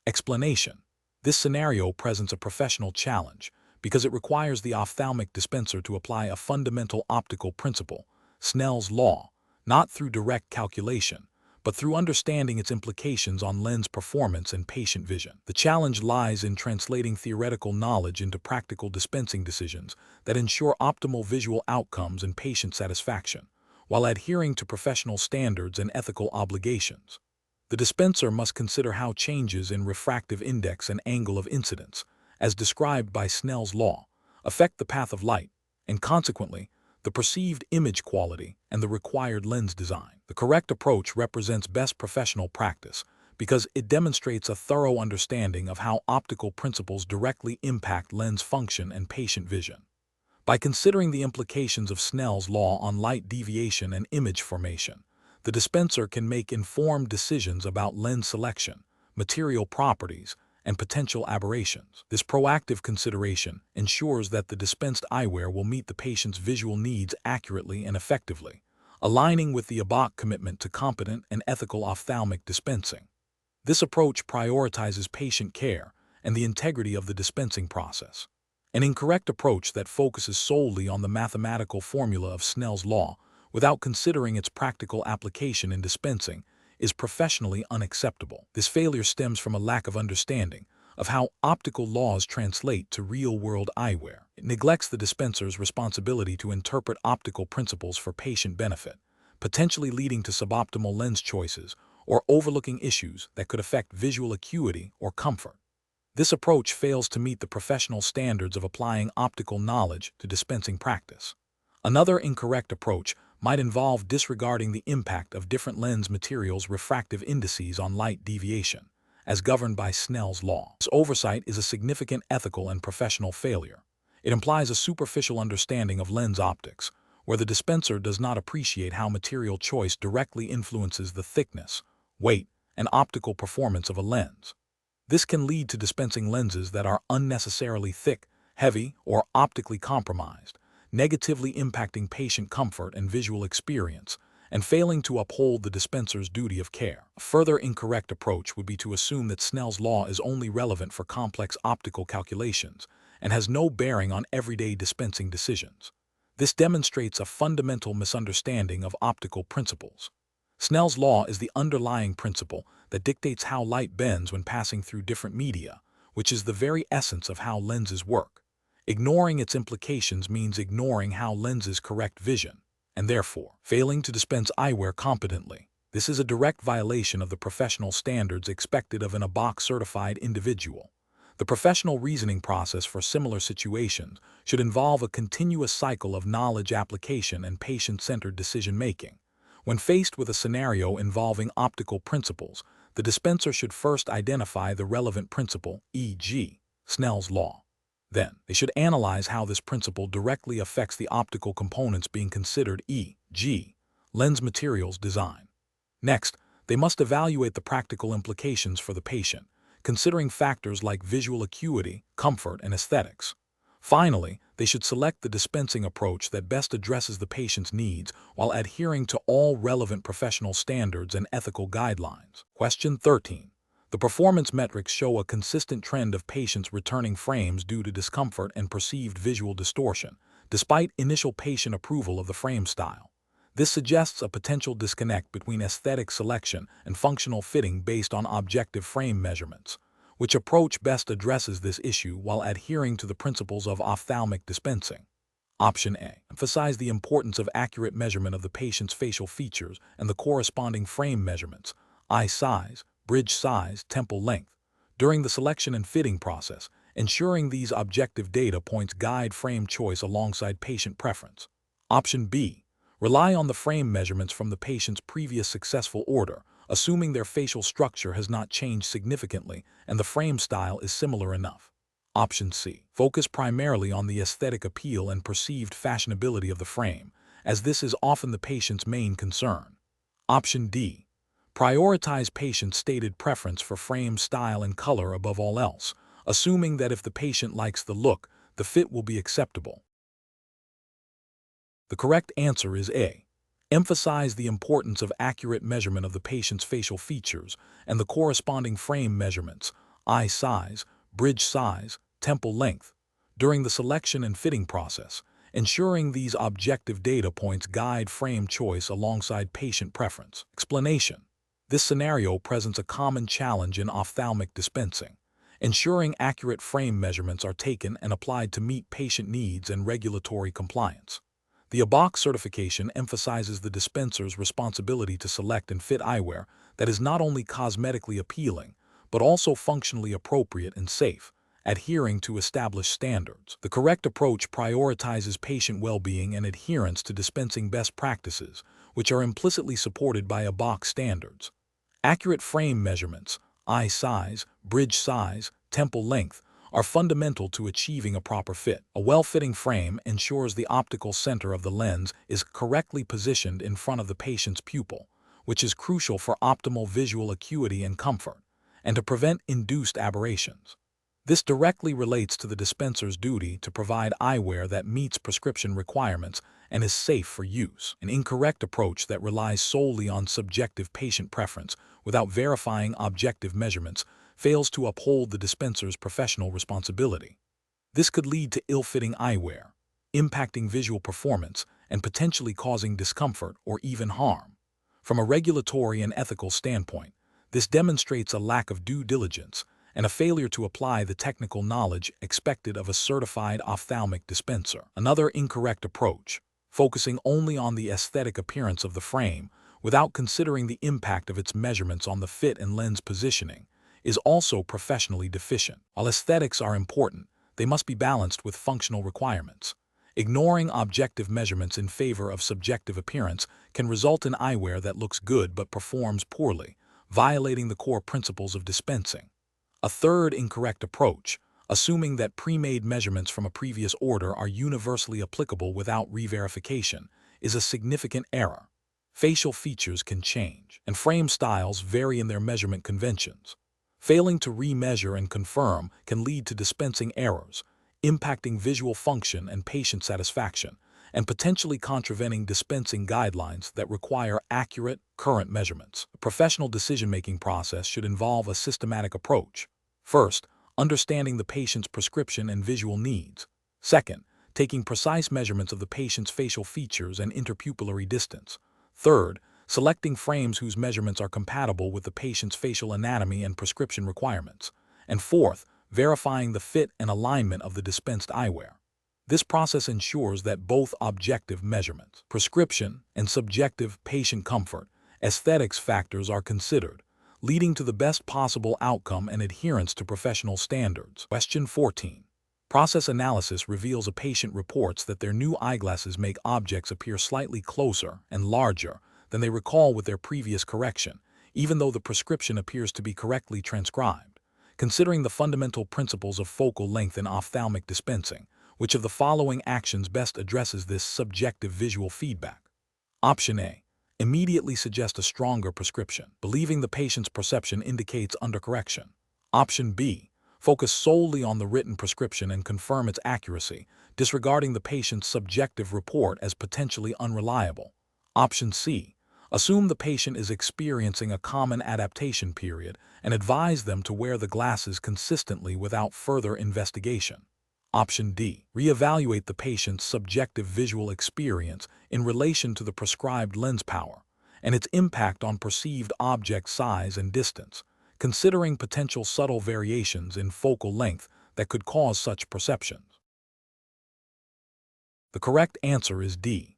Explanation: this scenario presents a professional challenge because it requires the ophthalmic dispenser to apply a fundamental optical principle, Snell's law, not through direct calculation, but through understanding its implications on lens performance and patient vision. The challenge lies in translating theoretical knowledge into practical dispensing decisions that ensure optimal visual outcomes and patient satisfaction, while adhering to professional standards and ethical obligations. The dispenser must consider how changes in refractive index and angle of incidence, as described by Snell's law, affect the path of light, and consequently, the perceived image quality and the required lens design. The correct approach represents best professional practice because it demonstrates a thorough understanding of how optical principles directly impact lens function and patient vision. By considering the implications of Snell's law on light deviation and image formation, the dispenser can make informed decisions about lens selection, material properties, and potential aberrations. This proactive consideration ensures that the dispensed eyewear will meet the patient's visual needs accurately and effectively, aligning with the ABOC commitment to competent and ethical ophthalmic dispensing. This approach prioritizes patient care and the integrity of the dispensing process. An incorrect approach that focuses solely on the mathematical formula of Snell's law without considering its practical application in dispensing is professionally unacceptable. This failure stems from a lack of understanding of how optical laws translate to real-world eyewear. It neglects the dispenser's responsibility to interpret optical principles for patient benefit, potentially leading to suboptimal lens choices or overlooking issues that could affect visual acuity or comfort. This approach fails to meet the professional standards of applying optical knowledge to dispensing practice. Another incorrect approach might involve disregarding the impact of different lens materials' refractive indices on light deviation, as governed by Snell's law. This oversight is a significant ethical and professional failure. It implies a superficial understanding of lens optics, where the dispenser does not appreciate how material choice directly influences the thickness, weight, and optical performance of a lens. This can lead to dispensing lenses that are unnecessarily thick, heavy, or optically compromised, negatively impacting patient comfort and visual experience, and failing to uphold the dispenser's duty of care. A further incorrect approach would be to assume that Snell's law is only relevant for complex optical calculations and has no bearing on everyday dispensing decisions. This demonstrates a fundamental misunderstanding of optical principles. Snell's law is the underlying principle that dictates how light bends when passing through different media, which is the very essence of how lenses work. Ignoring its implications means ignoring how lenses correct vision, and therefore, failing to dispense eyewear competently. This is a direct violation of the professional standards expected of an ABOC-certified individual. The professional reasoning process for similar situations should involve a continuous cycle of knowledge application and patient-centered decision-making. When faced with a scenario involving optical principles, the dispenser should first identify the relevant principle, e.g., Snell's law. Then, they should analyze how this principle directly affects the optical components being considered, e.g., lens materials design. Next, they must evaluate the practical implications for the patient, considering factors like visual acuity, comfort, and aesthetics. Finally, they should select the dispensing approach that best addresses the patient's needs while adhering to all relevant professional standards and ethical guidelines. Question 13. The performance metrics show a consistent trend of patients returning frames due to discomfort and perceived visual distortion, despite initial patient approval of the frame style. This suggests a potential disconnect between aesthetic selection and functional fitting based on objective frame measurements. Which approach best addresses this issue while adhering to the principles of ophthalmic dispensing? Option A. Emphasize the importance of accurate measurement of the patient's facial features and the corresponding frame measurements, eye size, bridge size, temple length, during the selection and fitting process, ensuring these objective data points guide frame choice alongside patient preference. Option B. Rely on the frame measurements from the patient's previous successful order, assuming their facial structure has not changed significantly and the frame style is similar enough. Option C. Focus primarily on the aesthetic appeal and perceived fashionability of the frame, as this is often the patient's main concern. Option D. Prioritize patient's stated preference for frame style and color above all else, assuming that if the patient likes the look, the fit will be acceptable. The correct answer is A. Emphasize the importance of accurate measurement of the patient's facial features and the corresponding frame measurements, eye size, bridge size, temple length, during the selection and fitting process, ensuring these objective data points guide frame choice alongside patient preference. Explanation. This scenario presents a common challenge in ophthalmic dispensing, ensuring accurate frame measurements are taken and applied to meet patient needs and regulatory compliance. The ABOC certification emphasizes the dispenser's responsibility to select and fit eyewear that is not only cosmetically appealing, but also functionally appropriate and safe, adhering to established standards. The correct approach prioritizes patient well-being and adherence to dispensing best practices, which are implicitly supported by ABOC standards. Accurate frame measurements, eye size, bridge size, temple length, are fundamental to achieving a proper fit. A well-fitting frame ensures the optical center of the lens is correctly positioned in front of the patient's pupil, which is crucial for optimal visual acuity and comfort, and to prevent induced aberrations. This directly relates to the dispenser's duty to provide eyewear that meets prescription requirements and is safe for use. An incorrect approach that relies solely on subjective patient preference without verifying objective measurements fails to uphold the dispenser's professional responsibility. This could lead to ill-fitting eyewear, impacting visual performance, and potentially causing discomfort or even harm. From a regulatory and ethical standpoint, this demonstrates a lack of due diligence and a failure to apply the technical knowledge expected of a certified ophthalmic dispenser. Another incorrect approach, focusing only on the aesthetic appearance of the frame without considering the impact of its measurements on the fit and lens positioning, is also professionally deficient. While aesthetics are important, they must be balanced with functional requirements. Ignoring objective measurements in favor of subjective appearance can result in eyewear that looks good but performs poorly, violating the core principles of dispensing. A third incorrect approach, assuming that pre-made measurements from a previous order are universally applicable without re-verification, is a significant error. Facial features can change, and frame styles vary in their measurement conventions. Failing to re-measure and confirm can lead to dispensing errors, impacting visual function and patient satisfaction, and potentially contravening dispensing guidelines that require accurate, current measurements. A professional decision-making process should involve a systematic approach. First, understanding the patient's prescription and visual needs. Second, taking precise measurements of the patient's facial features and interpupillary distance. Third, selecting frames whose measurements are compatible with the patient's facial anatomy and prescription requirements. And fourth, verifying the fit and alignment of the dispensed eyewear. This process ensures that both objective measurements, prescription, and subjective patient comfort, aesthetics factors are considered, leading to the best possible outcome and adherence to professional standards. Question 14. Process analysis reveals a patient reports that their new eyeglasses make objects appear slightly closer and larger than they recall with their previous correction, even though the prescription appears to be correctly transcribed. Considering the fundamental principles of focal length in ophthalmic dispensing, which of the following actions best addresses this subjective visual feedback? Option A. Immediately suggest a stronger prescription, believing the patient's perception indicates undercorrection. Option B. Focus solely on the written prescription and confirm its accuracy, disregarding the patient's subjective report as potentially unreliable. Option C. Assume the patient is experiencing a common adaptation period and advise them to wear the glasses consistently without further investigation. Option D. Reevaluate the patient's subjective visual experience in relation to the prescribed lens power and its impact on perceived object size and distance, considering potential subtle variations in focal length that could cause such perceptions. The correct answer is D.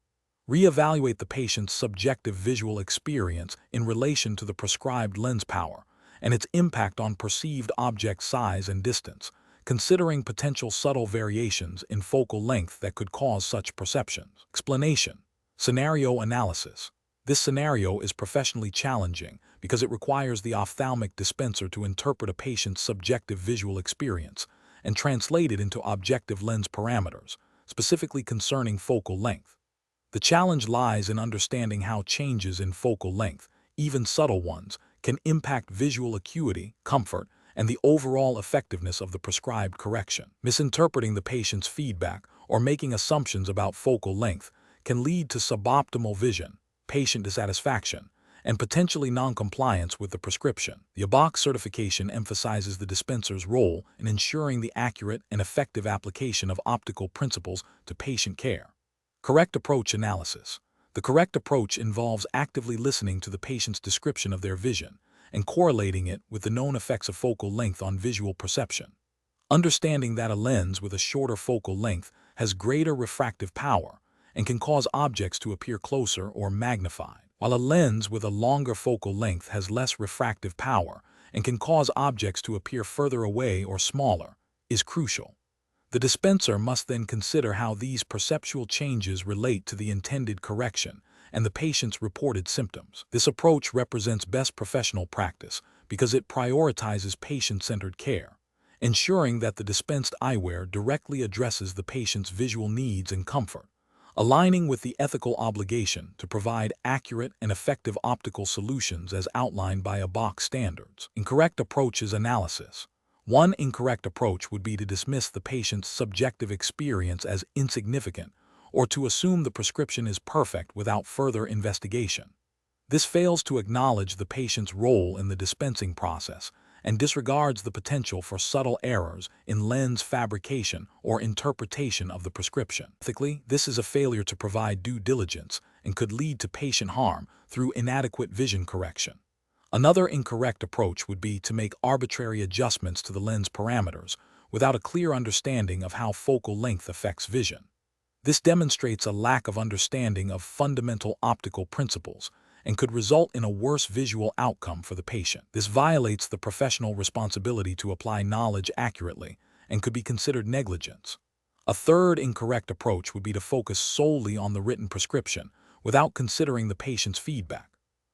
Reevaluate the patient's subjective visual experience in relation to the prescribed lens power and its impact on perceived object size and distance, considering potential subtle variations in focal length that could cause such perceptions. Explanation. Scenario analysis. This scenario is professionally challenging because it requires the ophthalmic dispenser to interpret a patient's subjective visual experience and translate it into objective lens parameters, specifically concerning focal length. The challenge lies in understanding how changes in focal length, even subtle ones, can impact visual acuity, comfort, and the overall effectiveness of the prescribed correction. Misinterpreting the patient's feedback or making assumptions about focal length can lead to suboptimal vision, patient dissatisfaction, and potentially non-compliance with the prescription. The ABOC certification emphasizes the dispenser's role in ensuring the accurate and effective application of optical principles to patient care. Correct approach analysis. The correct approach involves actively listening to the patient's description of their vision and correlating it with the known effects of focal length on visual perception. Understanding that a lens with a shorter focal length has greater refractive power and can cause objects to appear closer or magnified, while a lens with a longer focal length has less refractive power and can cause objects to appear further away or smaller, is crucial. The dispenser must then consider how these perceptual changes relate to the intended correction and the patient's reported symptoms. This approach represents best professional practice because it prioritizes patient-centered care, ensuring that the dispensed eyewear directly addresses the patient's visual needs and comfort, aligning with the ethical obligation to provide accurate and effective optical solutions as outlined by ABOC standards. Incorrect approaches analysis. One incorrect approach would be to dismiss the patient's subjective experience as insignificant or to assume the prescription is perfect without further investigation. This fails to acknowledge the patient's role in the dispensing process and disregards the potential for subtle errors in lens fabrication or interpretation of the prescription. Ethically, this is a failure to provide due diligence and could lead to patient harm through inadequate vision correction. Another incorrect approach would be to make arbitrary adjustments to the lens parameters without a clear understanding of how focal length affects vision. This demonstrates a lack of understanding of fundamental optical principles and could result in a worse visual outcome for the patient. This violates the professional responsibility to apply knowledge accurately and could be considered negligence. A third incorrect approach would be to focus solely on the written prescription without considering the patient's feedback.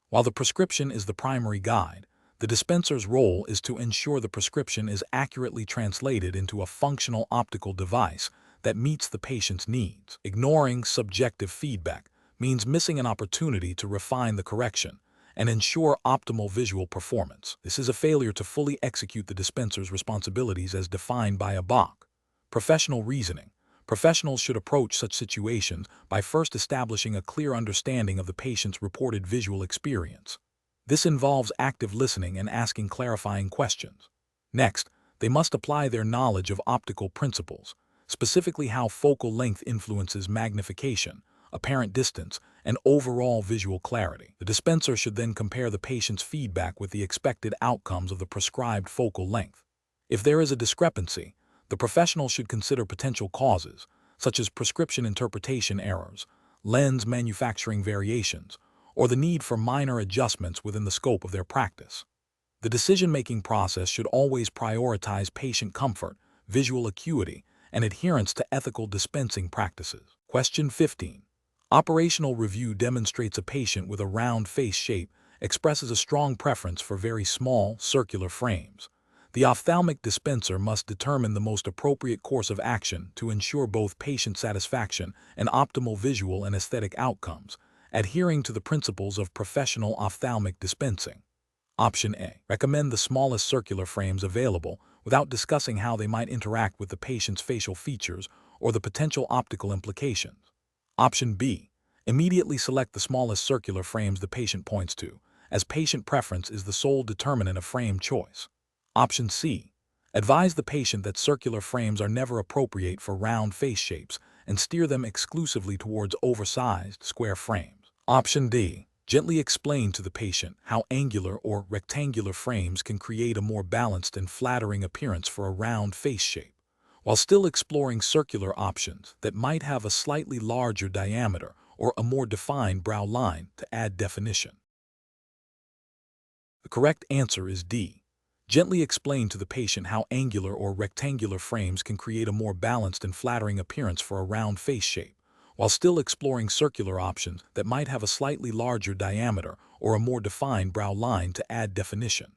While the prescription is the primary guide, the dispenser's role is to ensure the prescription is accurately translated into a functional optical device that meets the patient's needs. Ignoring subjective feedback means missing an opportunity to refine the correction and ensure optimal visual performance. This is a failure to fully execute the dispenser's responsibilities as defined by ABOC. Professional reasoning. Professionals should approach such situations by first establishing a clear understanding of the patient's reported visual experience. This involves active listening and asking clarifying questions. Next, they must apply their knowledge of optical principles, specifically how focal length influences magnification, apparent distance, and overall visual clarity. The dispenser should then compare the patient's feedback with the expected outcomes of the prescribed focal length. If there is a discrepancy, the professional should consider potential causes, such as prescription interpretation errors, lens manufacturing variations, or the need for minor adjustments within the scope of their practice. The decision-making process should always prioritize patient comfort, visual acuity, and adherence to ethical dispensing practices. Question 15. Operational review demonstrates a patient with a round face shape expresses a strong preference for very small, circular frames. The ophthalmic dispenser must determine the most appropriate course of action to ensure both patient satisfaction and optimal visual and aesthetic outcomes, adhering to the principles of professional ophthalmic dispensing. Option A. Recommend the smallest circular frames available without discussing how they might interact with the patient's facial features or the potential optical implications. Option B. Immediately select the smallest circular frames the patient points to, as patient preference is the sole determinant of frame choice. Option C. Advise the patient that circular frames are never appropriate for round face shapes and steer them exclusively towards oversized, square frames. Option D. Gently explain to the patient how angular or rectangular frames can create a more balanced and flattering appearance for a round face shape, while still exploring circular options that might have a slightly larger diameter or a more defined brow line to add definition. The correct answer is D. Gently explain to the patient how angular or rectangular frames can create a more balanced and flattering appearance for a round face shape, while still exploring circular options that might have a slightly larger diameter or a more defined brow line to add definition.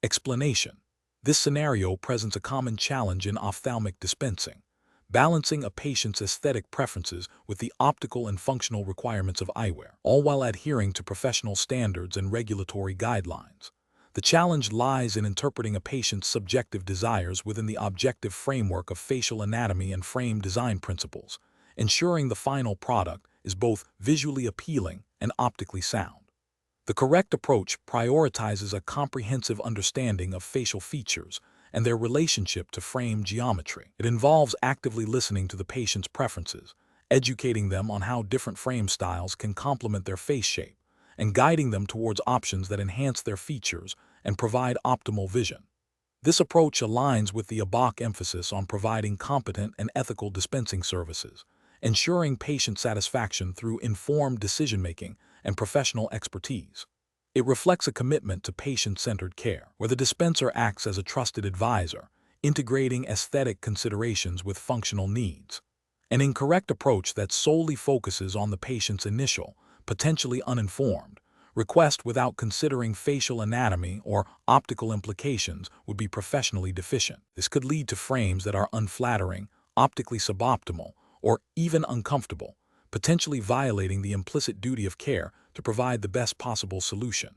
Explanation. This scenario presents a common challenge in ophthalmic dispensing, balancing a patient's aesthetic preferences with the optical and functional requirements of eyewear, all while adhering to professional standards and regulatory guidelines. The challenge lies in interpreting a patient's subjective desires within the objective framework of facial anatomy and frame design principles, ensuring the final product is both visually appealing and optically sound. The correct approach prioritizes a comprehensive understanding of facial features and their relationship to frame geometry. It involves actively listening to the patient's preferences, educating them on how different frame styles can complement their face shape, and guiding them towards options that enhance their features and provide optimal vision. This approach aligns with the ABOC emphasis on providing competent and ethical dispensing services, ensuring patient satisfaction through informed decision-making and professional expertise. It reflects a commitment to patient-centered care, where the dispenser acts as a trusted advisor, integrating aesthetic considerations with functional needs. An incorrect approach that solely focuses on the patient's initial, potentially uninformed, request without considering facial anatomy or optical implications would be professionally deficient. This could lead to frames that are unflattering, optically suboptimal, or even uncomfortable, potentially violating the implicit duty of care to provide the best possible solution.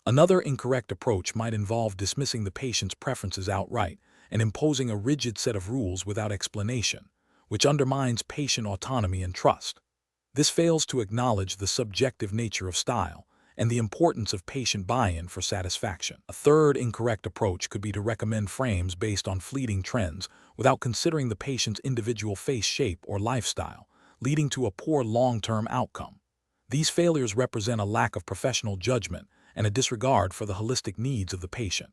Another incorrect approach might involve dismissing the patient's preferences outright and imposing a rigid set of rules without explanation, which undermines patient autonomy and trust. This fails to acknowledge the subjective nature of style and the importance of patient buy-in for satisfaction. A third incorrect approach could be to recommend frames based on fleeting trends without considering the patient's individual face shape or lifestyle, leading to a poor long-term outcome. These failures represent a lack of professional judgment and a disregard for the holistic needs of the patient.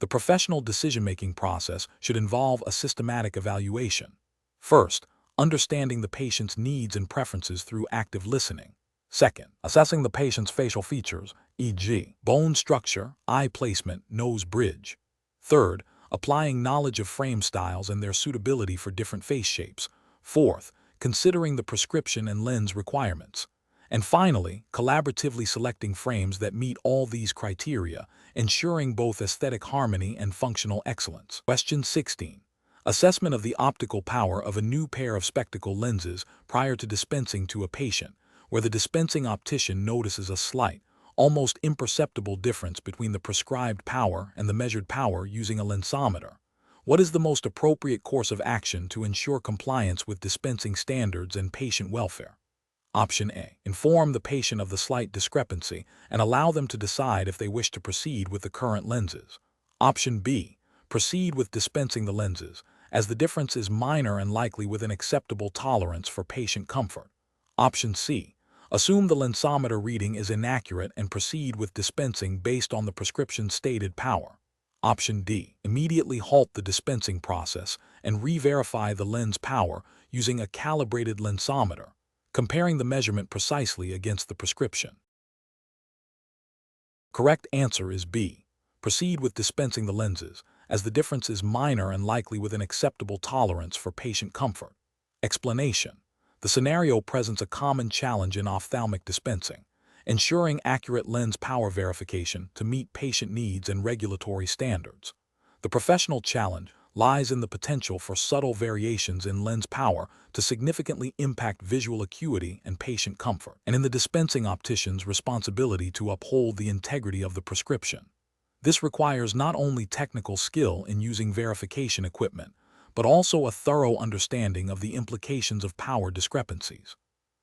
The professional decision-making process should involve a systematic evaluation. First, understanding the patient's needs and preferences through active listening. Second, assessing the patient's facial features, e.g., bone structure, eye placement, nose bridge. Third, applying knowledge of frame styles and their suitability for different face shapes. Fourth, considering the prescription and lens requirements. And finally, collaboratively selecting frames that meet all these criteria, ensuring both aesthetic harmony and functional excellence. Question 16. Assessment of the optical power of a new pair of spectacle lenses prior to dispensing to a patient, where the dispensing optician notices a slight, almost imperceptible difference between the prescribed power and the measured power using a lensometer. What is the most appropriate course of action to ensure compliance with dispensing standards and patient welfare? Option A. Inform the patient of the slight discrepancy and allow them to decide if they wish to proceed with the current lenses. Option B. Proceed with dispensing the lenses, as the difference is minor and likely with an acceptable tolerance for patient comfort. Option C. Assume the lensometer reading is inaccurate and proceed with dispensing based on the prescription's stated power. Option D. Immediately halt the dispensing process and re-verify the lens power using a calibrated lensometer, comparing the measurement precisely against the prescription. Correct answer is B. Proceed with dispensing the lenses, as the difference is minor and likely with an acceptable tolerance for patient comfort. Explanation. The scenario presents a common challenge in ophthalmic dispensing, ensuring accurate lens power verification to meet patient needs and regulatory standards. The professional challenge lies in the potential for subtle variations in lens power to significantly impact visual acuity and patient comfort, and in the dispensing optician's responsibility to uphold the integrity of the prescription. This requires not only technical skill in using verification equipment, but also a thorough understanding of the implications of power discrepancies.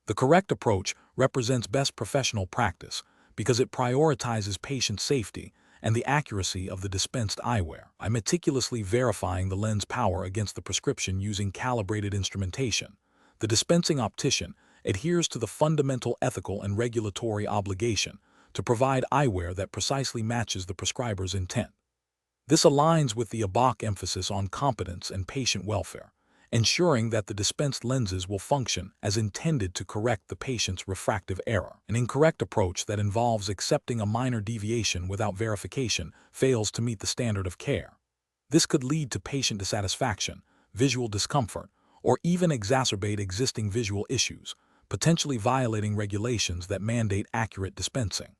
The correct approach represents best professional practice because it prioritizes patient safety and the accuracy of the dispensed eyewear by meticulously verifying the lens power against the prescription using calibrated instrumentation. The dispensing optician adheres to the fundamental ethical and regulatory obligation to provide eyewear that precisely matches the prescriber's intent. This aligns with the ABOC emphasis on competence and patient welfare, ensuring that the dispensed lenses will function as intended to correct the patient's refractive error. An incorrect approach that involves accepting a minor deviation without verification fails to meet the standard of care. This could lead to patient dissatisfaction, visual discomfort, or even exacerbate existing visual issues, potentially violating regulations that mandate accurate dispensing.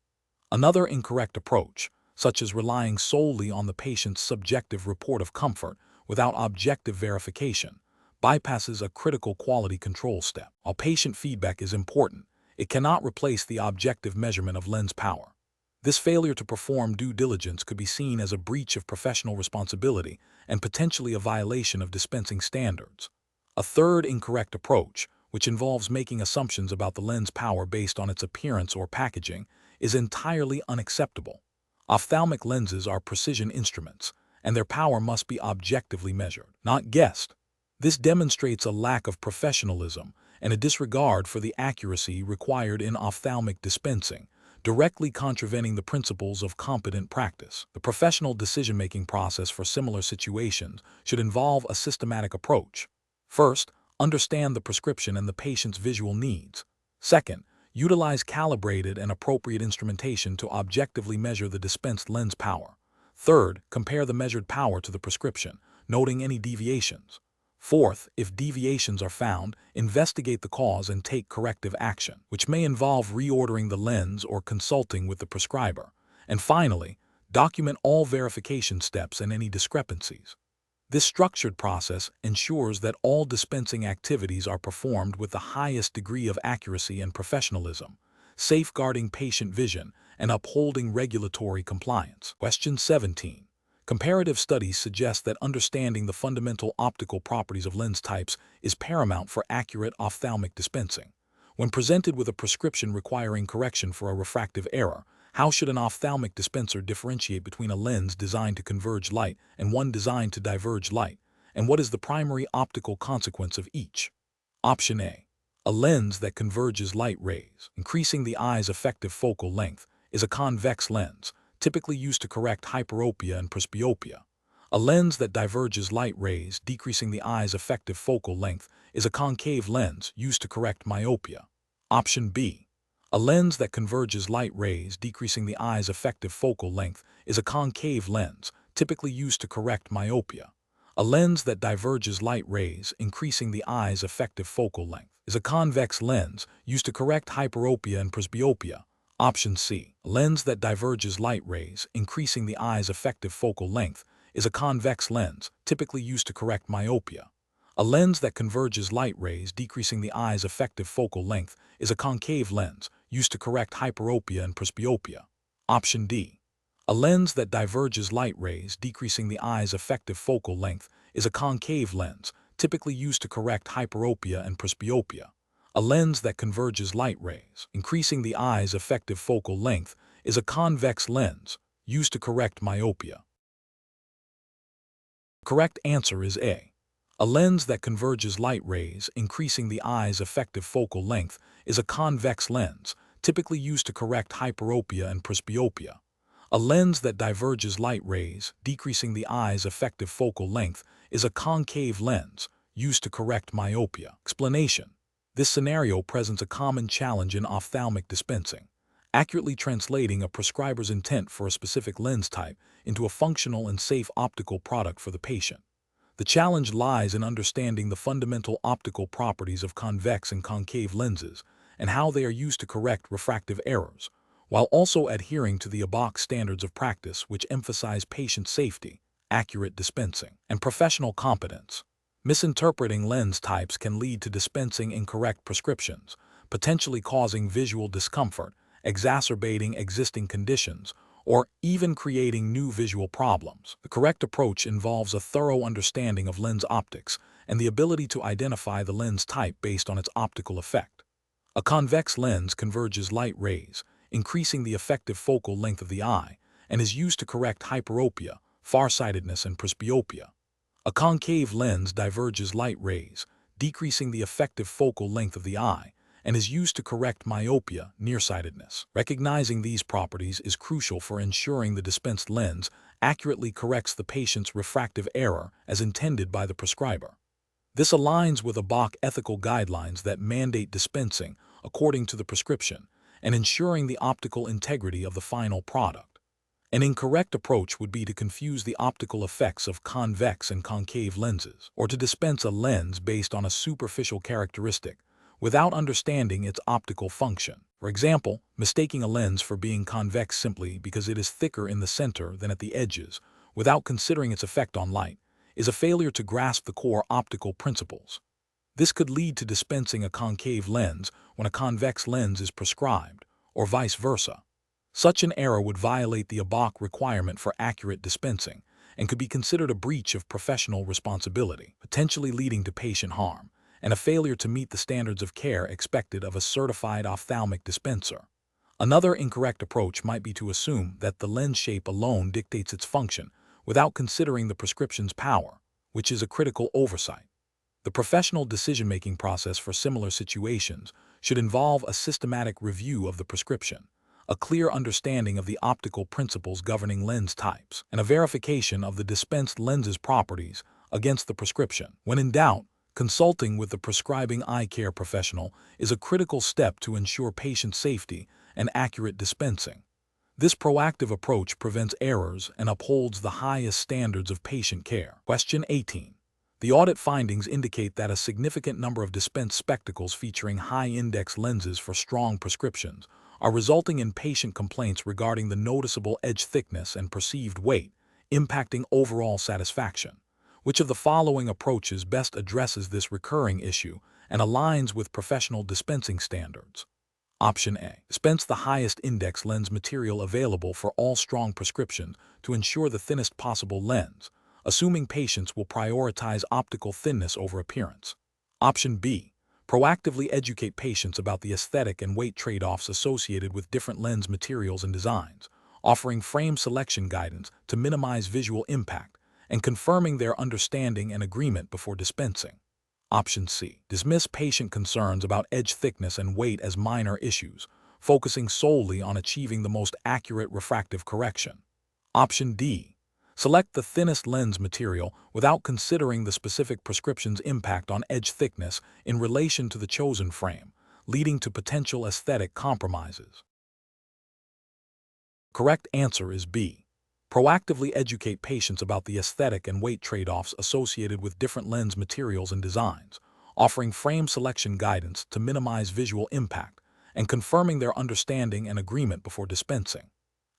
Another incorrect approach, such as relying solely on the patient's subjective report of comfort without objective verification, bypasses a critical quality control step. While patient feedback is important, it cannot replace the objective measurement of lens power. This failure to perform due diligence could be seen as a breach of professional responsibility and potentially a violation of dispensing standards. A third incorrect approach, which involves making assumptions about the lens power based on its appearance or packaging, is entirely unacceptable. Ophthalmic lenses are precision instruments, and their power must be objectively measured, not guessed. This demonstrates a lack of professionalism and a disregard for the accuracy required in ophthalmic dispensing, directly contravening the principles of competent practice. The professional decision-making process for similar situations should involve a systematic approach. First, understand the prescription and the patient's visual needs. Second, utilize calibrated and appropriate instrumentation to objectively measure the dispensed lens power. Third, compare the measured power to the prescription, noting any deviations. Fourth, if deviations are found, investigate the cause and take corrective action, which may involve reordering the lens or consulting with the prescriber. And finally, document all verification steps and any discrepancies. This structured process ensures that all dispensing activities are performed with the highest degree of accuracy and professionalism, safeguarding patient vision and upholding regulatory compliance. Question 17. Comparative studies suggest that understanding the fundamental optical properties of lens types is paramount for accurate ophthalmic dispensing. When presented with a prescription requiring correction for a refractive error, how should an ophthalmic dispenser differentiate between a lens designed to converge light and one designed to diverge light, and what is the primary optical consequence of each? Option A. A lens that converges light rays, increasing the eye's effective focal length, is a convex lens, typically used to correct hyperopia and presbyopia. A lens that diverges light rays, decreasing the eye's effective focal length, is a concave lens used to correct myopia. Option B. A lens that converges light rays, decreasing the eye's effective focal length, is a concave lens, typically used to correct myopia. A lens that diverges light rays, increasing the eye's effective focal length, is a convex lens used to correct hyperopia and presbyopia. Option C. A lens that diverges light rays, increasing the eye's effective focal length, is a convex lens, typically used to correct myopia. A lens that converges light rays, decreasing the eye's effective focal length, is a concave lens, used to correct hyperopia and presbyopia. Option D. A lens that diverges light rays, decreasing the eye's effective focal length, is a concave lens, typically used to correct hyperopia and presbyopia. A lens that converges light rays, increasing the eye's effective focal length, is a convex lens, used to correct myopia. The correct answer is A. A lens that converges light rays, increasing the eye's effective focal length, is a convex lens, typically used to correct hyperopia and presbyopia. A lens that diverges light rays, decreasing the eye's effective focal length, is a concave lens, used to correct myopia. Explanation. This scenario presents a common challenge in ophthalmic dispensing, accurately translating a prescriber's intent for a specific lens type into a functional and safe optical product for the patient. The challenge lies in understanding the fundamental optical properties of convex and concave lenses and how they are used to correct refractive errors, while also adhering to the ABOC standards of practice which emphasize patient safety, accurate dispensing, and professional competence. Misinterpreting lens types can lead to dispensing incorrect prescriptions, potentially causing visual discomfort, exacerbating existing conditions, or even creating new visual problems. The correct approach involves a thorough understanding of lens optics and the ability to identify the lens type based on its optical effect. A convex lens converges light rays, increasing the effective focal length of the eye, and is used to correct hyperopia, farsightedness, and presbyopia. A concave lens diverges light rays, decreasing the effective focal length of the eye, and is used to correct myopia, nearsightedness. Recognizing these properties is crucial for ensuring the dispensed lens accurately corrects the patient's refractive error as intended by the prescriber. This aligns with ABOC ethical guidelines that mandate dispensing according to the prescription and ensuring the optical integrity of the final product. An incorrect approach would be to confuse the optical effects of convex and concave lenses, or to dispense a lens based on a superficial characteristic without understanding its optical function. For example, mistaking a lens for being convex simply because it is thicker in the center than at the edges, without considering its effect on light, is a failure to grasp the core optical principles. This could lead to dispensing a concave lens when a convex lens is prescribed, or vice versa. Such an error would violate the ABOC requirement for accurate dispensing and could be considered a breach of professional responsibility, potentially leading to patient harm and a failure to meet the standards of care expected of a certified ophthalmic dispenser. Another incorrect approach might be to assume that the lens shape alone dictates its function without considering the prescription's power, which is a critical oversight. The professional decision-making process for similar situations should involve a systematic review of the prescription, a clear understanding of the optical principles governing lens types, and a verification of the dispensed lens's properties against the prescription. When in doubt, consulting with the prescribing eye care professional is a critical step to ensure patient safety and accurate dispensing. This proactive approach prevents errors and upholds the highest standards of patient care. Question 18. The audit findings indicate that a significant number of dispensed spectacles featuring high-index lenses for strong prescriptions are resulting in patient complaints regarding the noticeable edge thickness and perceived weight, impacting overall satisfaction. Which of the following approaches best addresses this recurring issue and aligns with professional dispensing standards? Option A. Dispense the highest index lens material available for all strong prescriptions to ensure the thinnest possible lens, assuming patients will prioritize optical thinness over appearance. Option B. Proactively educate patients about the aesthetic and weight trade-offs associated with different lens materials and designs, offering frame selection guidance to minimize visual impact and confirming their understanding and agreement before dispensing. Option C. Dismiss patient concerns about edge thickness and weight as minor issues, focusing solely on achieving the most accurate refractive correction. Option D. Select the thinnest lens material without considering the specific prescription's impact on edge thickness in relation to the chosen frame, leading to potential aesthetic compromises. Correct answer is B. Proactively educate patients about the aesthetic and weight trade-offs associated with different lens materials and designs, offering frame selection guidance to minimize visual impact, and confirming their understanding and agreement before dispensing.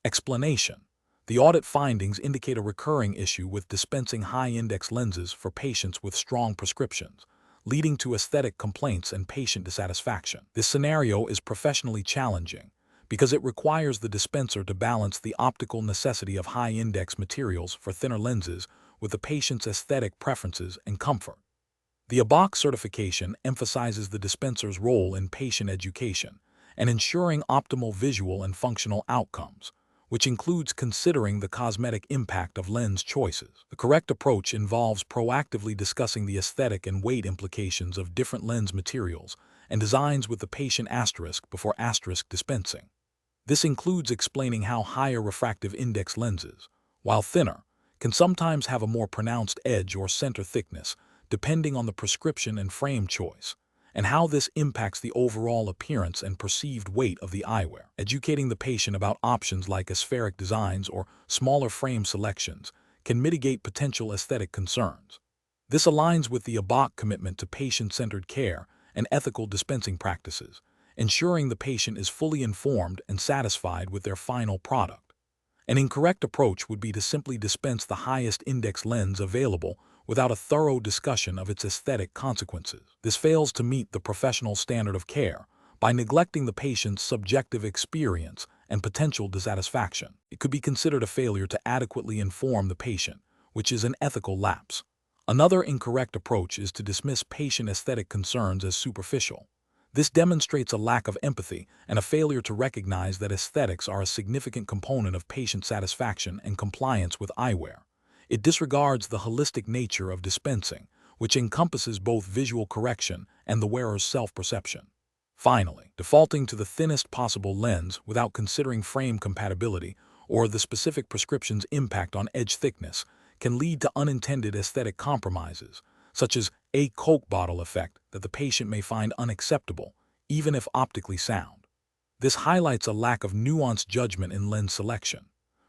Explanation. The audit findings indicate a recurring issue with dispensing high-index lenses for patients with strong prescriptions, leading to aesthetic complaints and patient dissatisfaction. This scenario is professionally challenging because it requires the dispenser to balance the optical necessity of high-index materials for thinner lenses with the patient's aesthetic preferences and comfort. The ABOC certification emphasizes the dispenser's role in patient education and ensuring optimal visual and functional outcomes, which includes considering the cosmetic impact of lens choices. The correct approach involves proactively discussing the aesthetic and weight implications of different lens materials and designs with the patient before dispensing. This includes explaining how higher refractive index lenses, while thinner, can sometimes have a more pronounced edge or center thickness depending on the prescription and frame choice, and how this impacts the overall appearance and perceived weight of the eyewear. Educating the patient about options like aspheric designs or smaller frame selections can mitigate potential aesthetic concerns. This aligns with the ABOC commitment to patient-centered care and ethical dispensing practices, ensuring the patient is fully informed and satisfied with their final product. An incorrect approach would be to simply dispense the highest index lens available without a thorough discussion of its aesthetic consequences. This fails to meet the professional standard of care by neglecting the patient's subjective experience and potential dissatisfaction. It could be considered a failure to adequately inform the patient, which is an ethical lapse. Another incorrect approach is to dismiss patient aesthetic concerns as superficial. This demonstrates a lack of empathy and a failure to recognize that aesthetics are a significant component of patient satisfaction and compliance with eyewear. It disregards the holistic nature of dispensing, which encompasses both visual correction and the wearer's self-perception. Finally, defaulting to the thinnest possible lens without considering frame compatibility or the specific prescription's impact on edge thickness can lead to unintended aesthetic compromises, such as a Coke bottle effect that the patient may find unacceptable, even if optically sound. This highlights a lack of nuanced judgment in lens selection.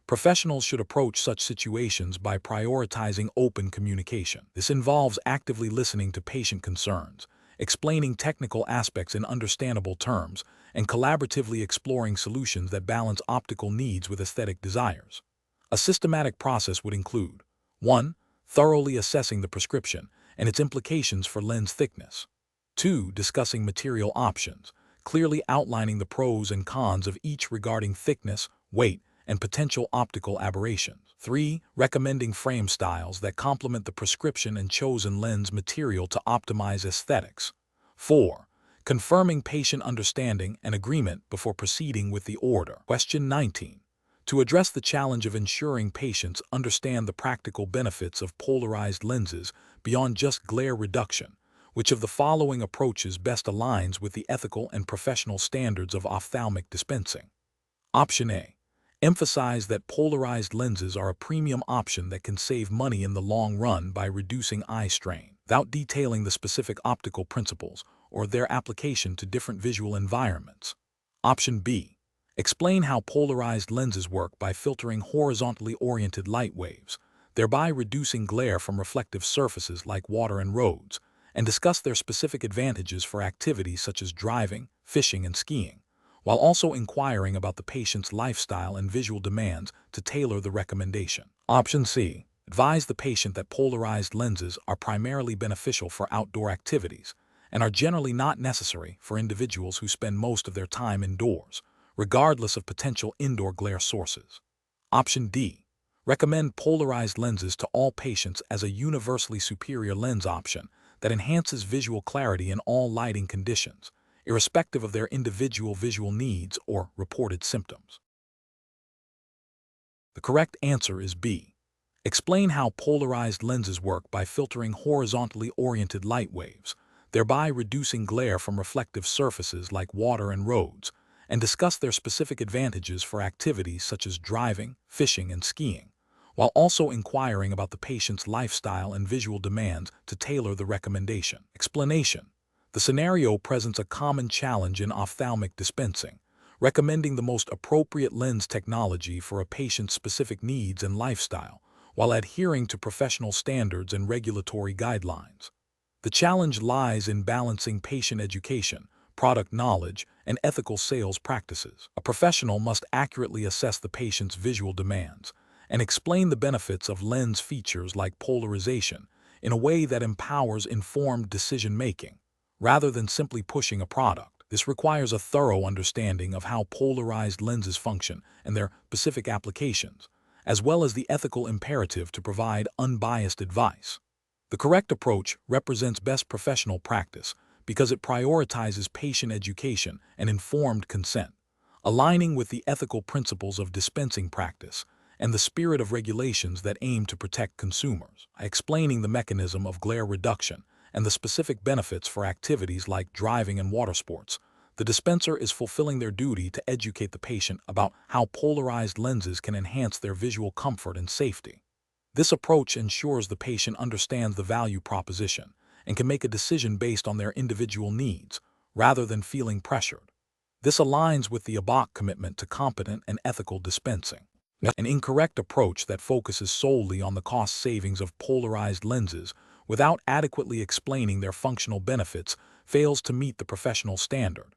Professionals should approach such situations by prioritizing open communication. This involves actively listening to patient concerns, explaining technical aspects in understandable terms, and collaboratively exploring solutions that balance optical needs with aesthetic desires. A systematic process would include 1. Thoroughly assessing the prescription and its implications for lens thickness. 2. Discussing material options, clearly outlining the pros and cons of each regarding thickness, weight, and potential optical aberrations. 3. Recommending frame styles that complement the prescription and chosen lens material to optimize aesthetics. 4. Confirming patient understanding and agreement before proceeding with the order. Question 19. To address the challenge of ensuring patients understand the practical benefits of polarized lenses beyond just glare reduction, which of the following approaches best aligns with the ethical and professional standards of ophthalmic dispensing? Option A. Emphasize that polarized lenses are a premium option that can save money in the long run by reducing eye strain, without detailing the specific optical principles or their application to different visual environments. Option B. Explain how polarized lenses work by filtering horizontally oriented light waves, thereby reducing glare from reflective surfaces like water and roads, and discuss their specific advantages for activities such as driving, fishing, and skiing, while also inquiring about the patient's lifestyle and visual demands to tailor the recommendation. Option C. Advise the patient that polarized lenses are primarily beneficial for outdoor activities and are generally not necessary for individuals who spend most of their time indoors, regardless of potential indoor glare sources. Option D. Recommend polarized lenses to all patients as a universally superior lens option that enhances visual clarity in all lighting conditions, irrespective of their individual visual needs or reported symptoms. The correct answer is B. Explain how polarized lenses work by filtering horizontally oriented light waves, thereby reducing glare from reflective surfaces like water and roads, and discuss their specific advantages for activities such as driving, fishing, and skiing, while also inquiring about the patient's lifestyle and visual demands to tailor the recommendation. Explanation. The scenario presents a common challenge in ophthalmic dispensing, recommending the most appropriate lens technology for a patient's specific needs and lifestyle, while adhering to professional standards and regulatory guidelines. The challenge lies in balancing patient education, product knowledge, and ethical sales practices. A professional must accurately assess the patient's visual demands and explain the benefits of lens features like polarization in a way that empowers informed decision-making, rather than simply pushing a product. This requires a thorough understanding of how polarized lenses function and their specific applications, as well as the ethical imperative to provide unbiased advice. The correct approach represents best professional practice because it prioritizes patient education and informed consent, aligning with the ethical principles of dispensing practice and the spirit of regulations that aim to protect consumers. By explaining the mechanism of glare reduction and the specific benefits for activities like driving and water sports, the dispenser is fulfilling their duty to educate the patient about how polarized lenses can enhance their visual comfort and safety. This approach ensures the patient understands the value proposition and can make a decision based on their individual needs, rather than feeling pressured. This aligns with the ABOC commitment to competent and ethical dispensing. An incorrect approach that focuses solely on the cost savings of polarized lenses without adequately explaining their functional benefits fails to meet the professional standard.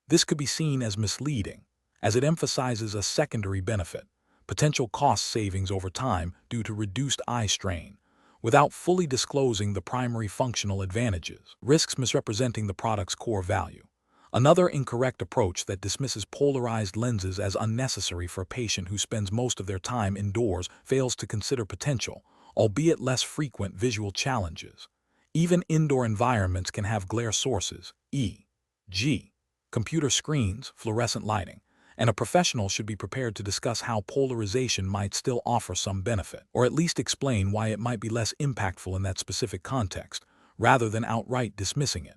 This could be seen as misleading, as it emphasizes a secondary benefit, potential cost savings over time due to reduced eye strain, without fully disclosing the primary functional advantages, risks misrepresenting the product's core value. Another incorrect approach that dismisses polarized lenses as unnecessary for a patient who spends most of their time indoors fails to consider potential, albeit less frequent, visual challenges. Even indoor environments can have glare sources, e.g., computer screens, fluorescent lighting, and a professional should be prepared to discuss how polarization might still offer some benefit, or at least explain why it might be less impactful in that specific context, rather than outright dismissing it.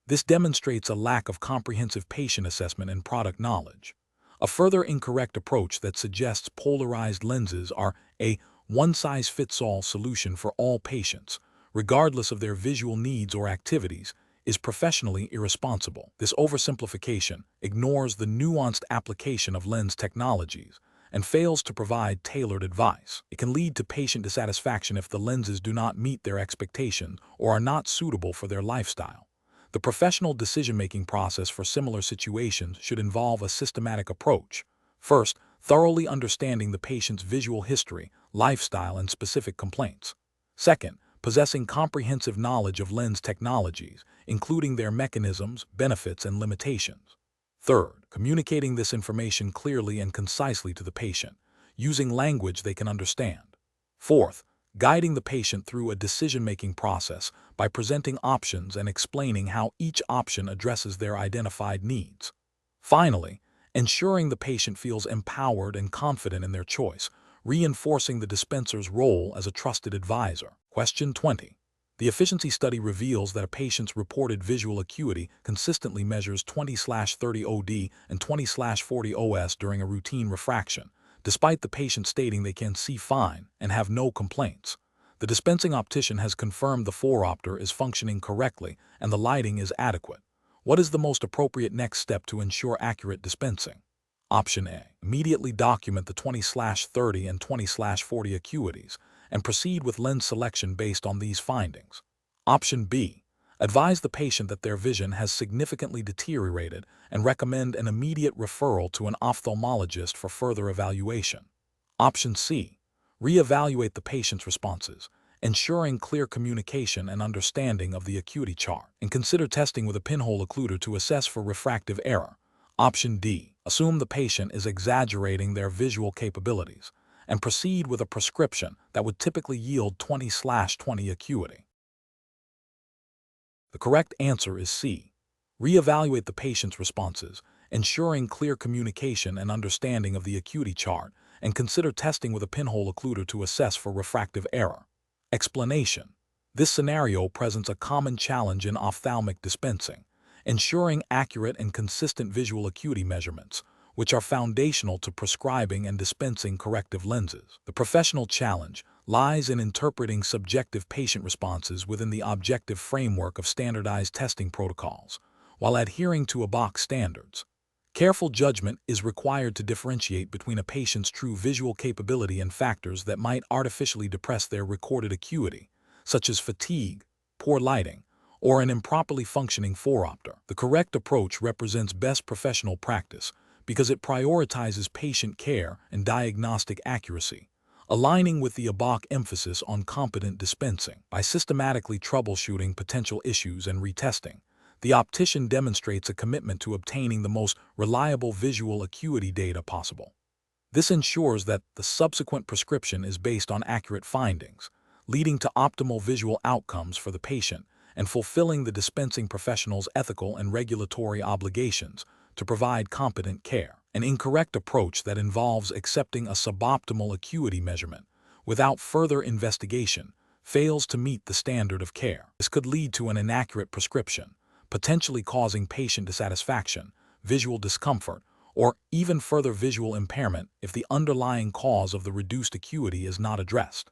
This demonstrates a lack of comprehensive patient assessment and product knowledge. A further incorrect approach that suggests polarized lenses are a one-size-fits-all solution for all patients, regardless of their visual needs or activities, is professionally irresponsible. This oversimplification ignores the nuanced application of lens technologies and fails to provide tailored advice. It can lead to patient dissatisfaction if the lenses do not meet their expectations or are not suitable for their lifestyle. The professional decision-making process for similar situations should involve a systematic approach. First, thoroughly understanding the patient's visual history, lifestyle, and specific complaints. Second, possessing comprehensive knowledge of lens technologies, including their mechanisms, benefits, and limitations. Third, communicating this information clearly and concisely to the patient, using language they can understand. Fourth, guiding the patient through a decision-making process by presenting options and explaining how each option addresses their identified needs. Finally, ensuring the patient feels empowered and confident in their choice, reinforcing the dispenser's role as a trusted advisor. Question 20. The efficiency study reveals that a patient's reported visual acuity consistently measures 20/30 OD and 20/40 OS during a routine refraction, despite the patient stating they can see fine and have no complaints. The dispensing optician has confirmed the phoropter is functioning correctly and the lighting is adequate. What is the most appropriate next step to ensure accurate dispensing? Option A. Immediately document the 20/30 and 20/40 acuities and proceed with lens selection based on these findings. Option B. Advise the patient that their vision has significantly deteriorated and recommend an immediate referral to an ophthalmologist for further evaluation. Option C. Reevaluate the patient's responses, ensuring clear communication and understanding of the acuity chart, and consider testing with a pinhole occluder to assess for refractive error. Option D. Assume the patient is exaggerating their visual capabilities and proceed with a prescription that would typically yield 20/20 acuity. The correct answer is C. Reevaluate the patient's responses, ensuring clear communication and understanding of the acuity chart, and consider testing with a pinhole occluder to assess for refractive error. Explanation. This scenario presents a common challenge in ophthalmic dispensing, ensuring accurate and consistent visual acuity measurements, which are foundational to prescribing and dispensing corrective lenses. The professional challenge lies in interpreting subjective patient responses within the objective framework of standardized testing protocols, while adhering to ABOC standards. Careful judgment is required to differentiate between a patient's true visual capability and factors that might artificially depress their recorded acuity, such as fatigue, poor lighting, or an improperly functioning phoropter. The correct approach represents best professional practice because it prioritizes patient care and diagnostic accuracy, aligning with the ABOC emphasis on competent dispensing. By systematically troubleshooting potential issues and retesting, the optician demonstrates a commitment to obtaining the most reliable visual acuity data possible. This ensures that the subsequent prescription is based on accurate findings, leading to optimal visual outcomes for the patient and fulfilling the dispensing professional's ethical and regulatory obligations to provide competent care. An incorrect approach that involves accepting a suboptimal acuity measurement without further investigation fails to meet the standard of care. This could lead to an inaccurate prescription, potentially causing patient dissatisfaction, visual discomfort, or even further visual impairment if the underlying cause of the reduced acuity is not addressed.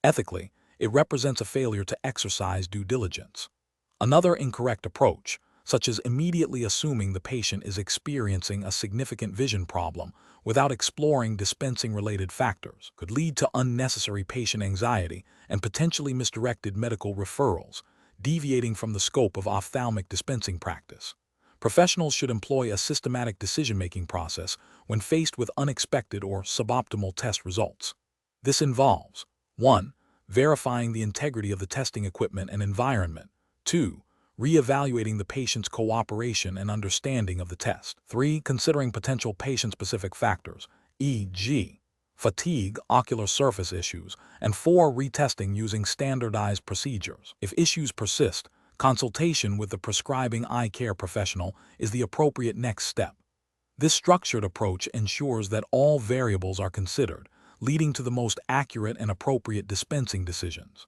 Ethically, it represents a failure to exercise due diligence. Another incorrect approach, such as immediately assuming the patient is experiencing a significant vision problem without exploring dispensing-related factors, could lead to unnecessary patient anxiety and potentially misdirected medical referrals, deviating from the scope of ophthalmic dispensing practice. Professionals should employ a systematic decision-making process when faced with unexpected or suboptimal test results. This involves 1. Verifying the integrity of the testing equipment and environment. 2. Reevaluating the patient's cooperation and understanding of the test. 3. Considering potential patient-specific factors, e.g., fatigue, ocular surface issues, and 4. Retesting using standardized procedures. If issues persist, consultation with the prescribing eye care professional is the appropriate next step. This structured approach ensures that all variables are considered, leading to the most accurate and appropriate dispensing decisions.